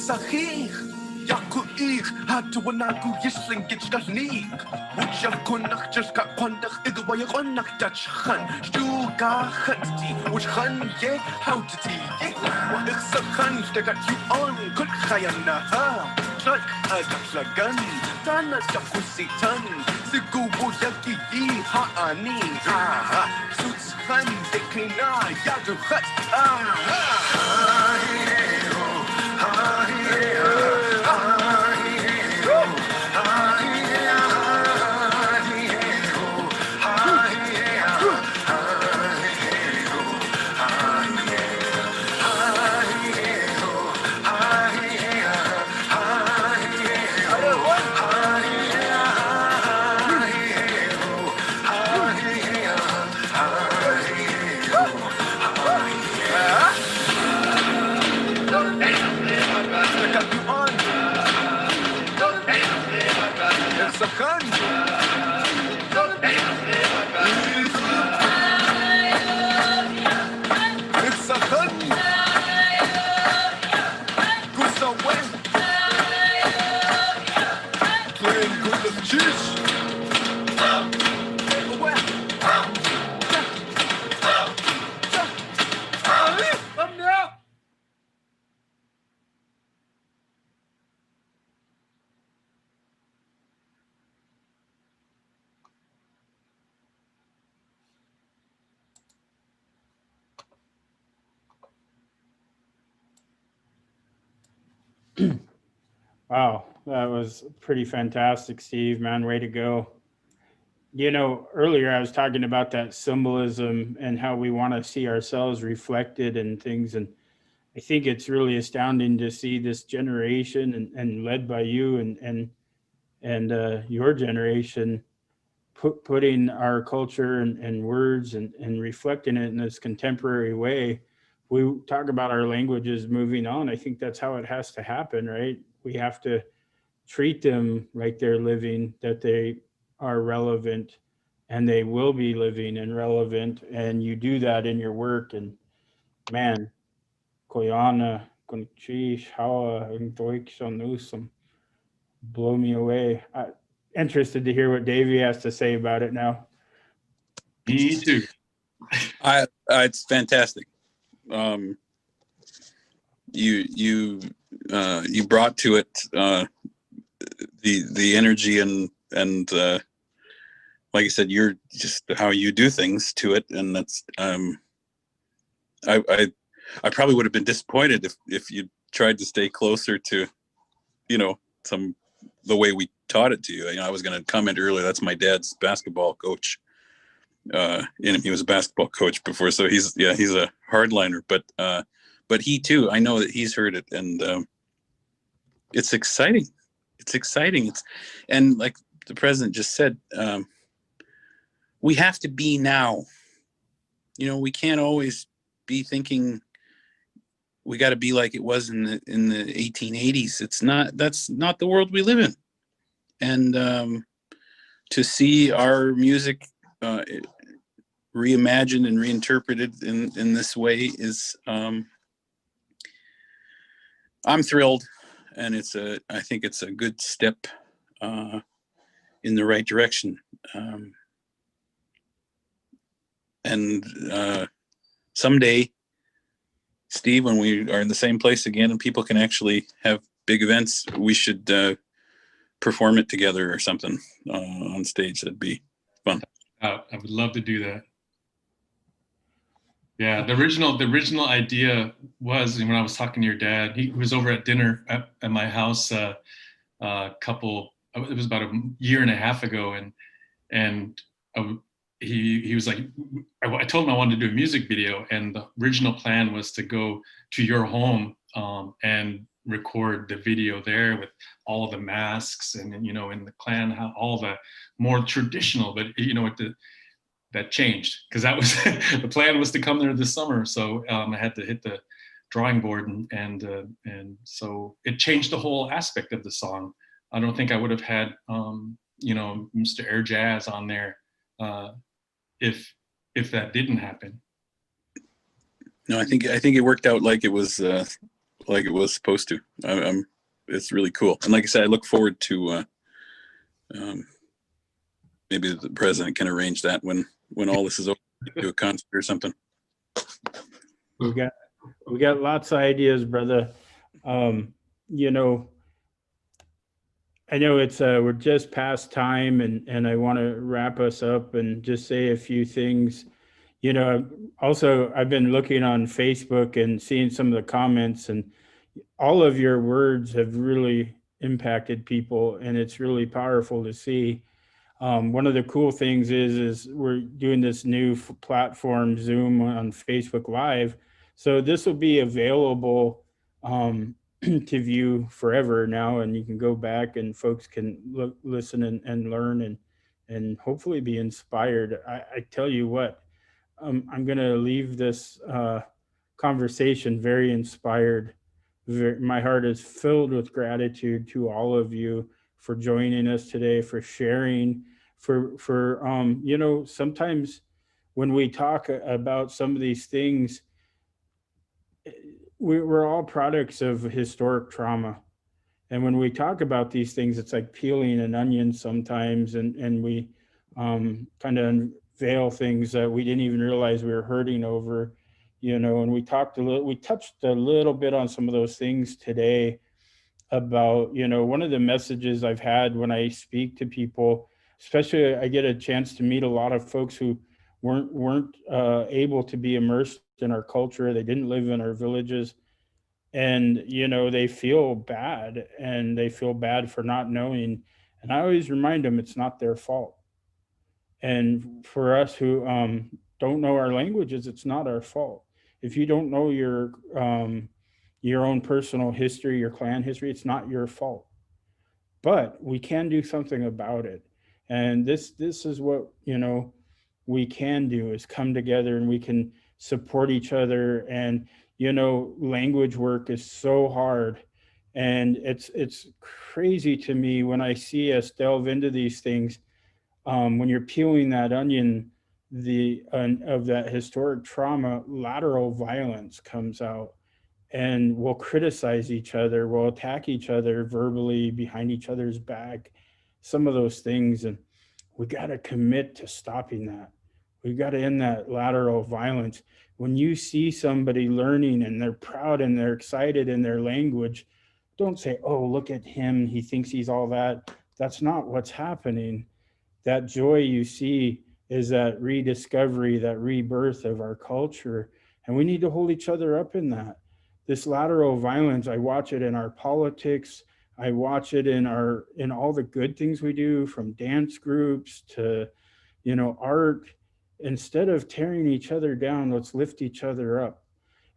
[SPEAKER 7] صحيح ياكو إيخ هاتو وناكو يسلن جتشتالنيك وجل كونخ جسكا قندخ إذا ويغنخ تشخن شتوكا خنتي وشخن يه هاوتتي وإخسخن شتغت يو أون كل خيانها تلك أدخلقن تانا تقوسي تن سيقو يكي يها أني سوتس خن دكينا يادو خت
[SPEAKER 1] Wow, that was pretty fantastic, Steve, man. Way to go. You know, earlier I was talking about that symbolism and how we want to see ourselves reflected in things. And I think it's really astounding to see this generation and led by you and your generation putting our culture and words and reflecting it in this contemporary way. We talk about our languages moving on. I think that's how it has to happen, right? We have to treat them like they're living, that they are relevant, and they will be living and relevant. And you do that in your work. And man, Koyana, Kunchish, Hawa, and Nusum blow me away. I'm interested to hear what Davey has to say about it now.
[SPEAKER 2] Me too.
[SPEAKER 4] It's fantastic. You brought to it the energy and like I said, you're just how you do things to it, and that's I probably would have been disappointed if you tried to stay closer to, you know, the way we taught it to you. You know, I was going to comment earlier. That's my dad's basketball coach. And he was a basketball coach before, so he's a hardliner. But he too, I know that he's heard it, and it's exciting. It's exciting. And like the president just said, we have to be now. You know, we can't always be thinking we got to be like it was in the 1880s. That's not the world we live in. And to see our music reimagined and reinterpreted in this way is, I'm thrilled, and I think it's a good step in the right direction. And someday, Steve, when we are in the same place again and people can actually have big events, we should perform it together or something on stage. That'd be fun.
[SPEAKER 2] I would love to do that. Yeah, the original idea was when I was talking to your dad. He was over at dinner at my house it was about a year and a half ago, and he was like, I told him I wanted to do a music video, and the original plan was to go to your home and record the video there with all the masks and in the clan, all the more traditional, but that changed because that was the plan was to come there this summer. So I had to hit the drawing board, and so it changed the whole aspect of the song. I don't think I would have had Mr. Air Jazz on there if that didn't happen.
[SPEAKER 4] No, I think it worked out like it was supposed to. It's really cool, and like I said, I look forward to maybe the president can arrange that when all this is over, do a concert or something.
[SPEAKER 1] We got lots of ideas, brother. I know it's we're just past time, and I want to wrap us up and just say a few things. Also, I've been looking on Facebook and seeing some of the comments, and all of your words have really impacted people, and it's really powerful to see. One of the cool things is we're doing this new platform, Zoom, on Facebook Live. So this will be available to view forever now, and you can go back and folks can listen and learn and hopefully be inspired. I tell you what, I'm going to leave this conversation very inspired. My heart is filled with gratitude to all of you for joining us today, for sharing, for sometimes when we talk about some of these things, we're all products of historic trauma. And when we talk about these things, it's like peeling an onion sometimes, and we kind of unveil things that we didn't even realize we were hurting over, and we touched a little bit on some of those things today about, one of the messages I've had when I speak to people, especially I get a chance to meet a lot of folks who weren't able to be immersed in our culture. They didn't live in our villages, and they feel bad, and they feel bad for not knowing. And I always remind them it's not their fault. And for us who don't know our languages, it's not our fault. If you don't know your own personal history, your clan history, it's not your fault. But we can do something about it. And this is what we can do, is come together, and we can support each other. And language work is so hard, and it's crazy to me when I see us delve into these things. When you're peeling that onion, of that historic trauma, lateral violence comes out, and we'll criticize each other, we'll attack each other verbally behind each other's back, some of those things. And we got to commit to stopping that. We've got to end that lateral violence. When you see somebody learning and they're proud and they're excited in their language, don't say, oh, look at him, he thinks he's all that. That's not what's happening. That joy you see is that rediscovery, that rebirth of our culture. And we need to hold each other up in that. This lateral violence, I watch it in our politics. I watch it in all the good things we do, from dance groups to, art. Instead of tearing each other down, let's lift each other up.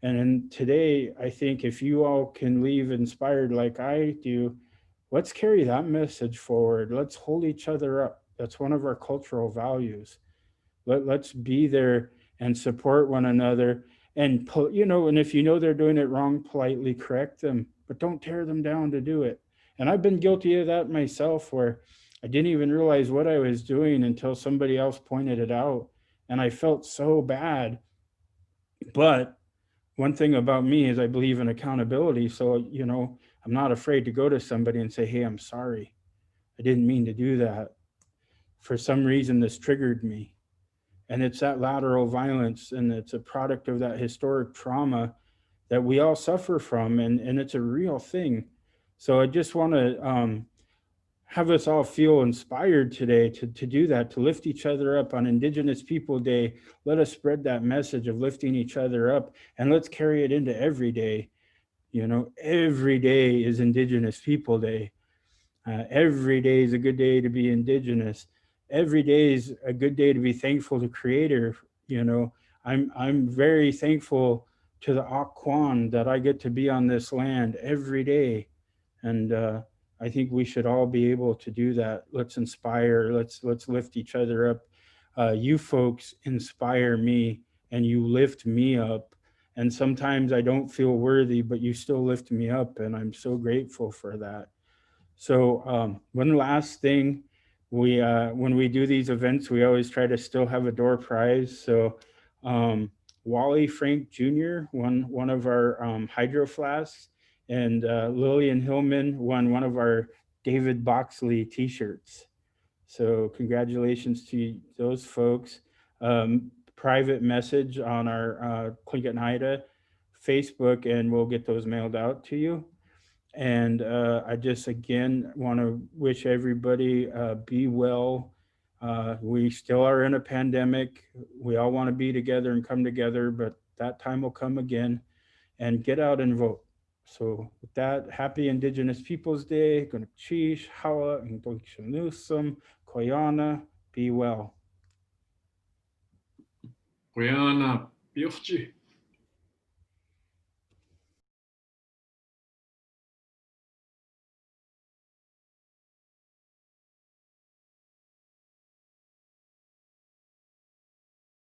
[SPEAKER 1] And today, I think if you all can leave inspired like I do, let's carry that message forward. Let's hold each other up. That's one of our cultural values. Let's be there and support one another. And, and if they're doing it wrong, politely correct them, but don't tear them down to do it. And I've been guilty of that myself, where I didn't even realize what I was doing until somebody else pointed it out. And I felt so bad. But one thing about me is I believe in accountability. So, I'm not afraid to go to somebody and say, hey, I'm sorry. I didn't mean to do that. For some reason, this triggered me. And it's that lateral violence, and it's a product of that historic trauma that we all suffer from, and it's a real thing. So I just want to have us all feel inspired today to do that, to lift each other up on Indigenous People Day. Let us spread that message of lifting each other up, and let's carry it into every day. You know, every day is Indigenous People Day. Every day is a good day to be Indigenous. Every day is a good day to be thankful to Creator. You know, I'm very thankful to the Aquan that I get to be on this land every day, and I think we should all be able to do that. Let's inspire. Let's lift each other up. You folks inspire me, and you lift me up. And sometimes I don't feel worthy, but you still lift me up, and I'm so grateful for that. So one last thing, we when we do these events, we always try to still have a door prize. So Wally Frank Jr. won one of our hydro flasks, and Lillian Hillman won one of our David Boxley t-shirts. So congratulations to those folks. Private message on our Tlingit Haida Facebook, and we'll get those mailed out to you. And I just again want to wish everybody be well. We still are in a pandemic. We all want to be together and come together, but that time will come again. And get out and vote. So with that, happy Indigenous Peoples Day. Gunachish, Hawa, and Nusum, Koyana. Be well.
[SPEAKER 2] Koyana, Biofchi.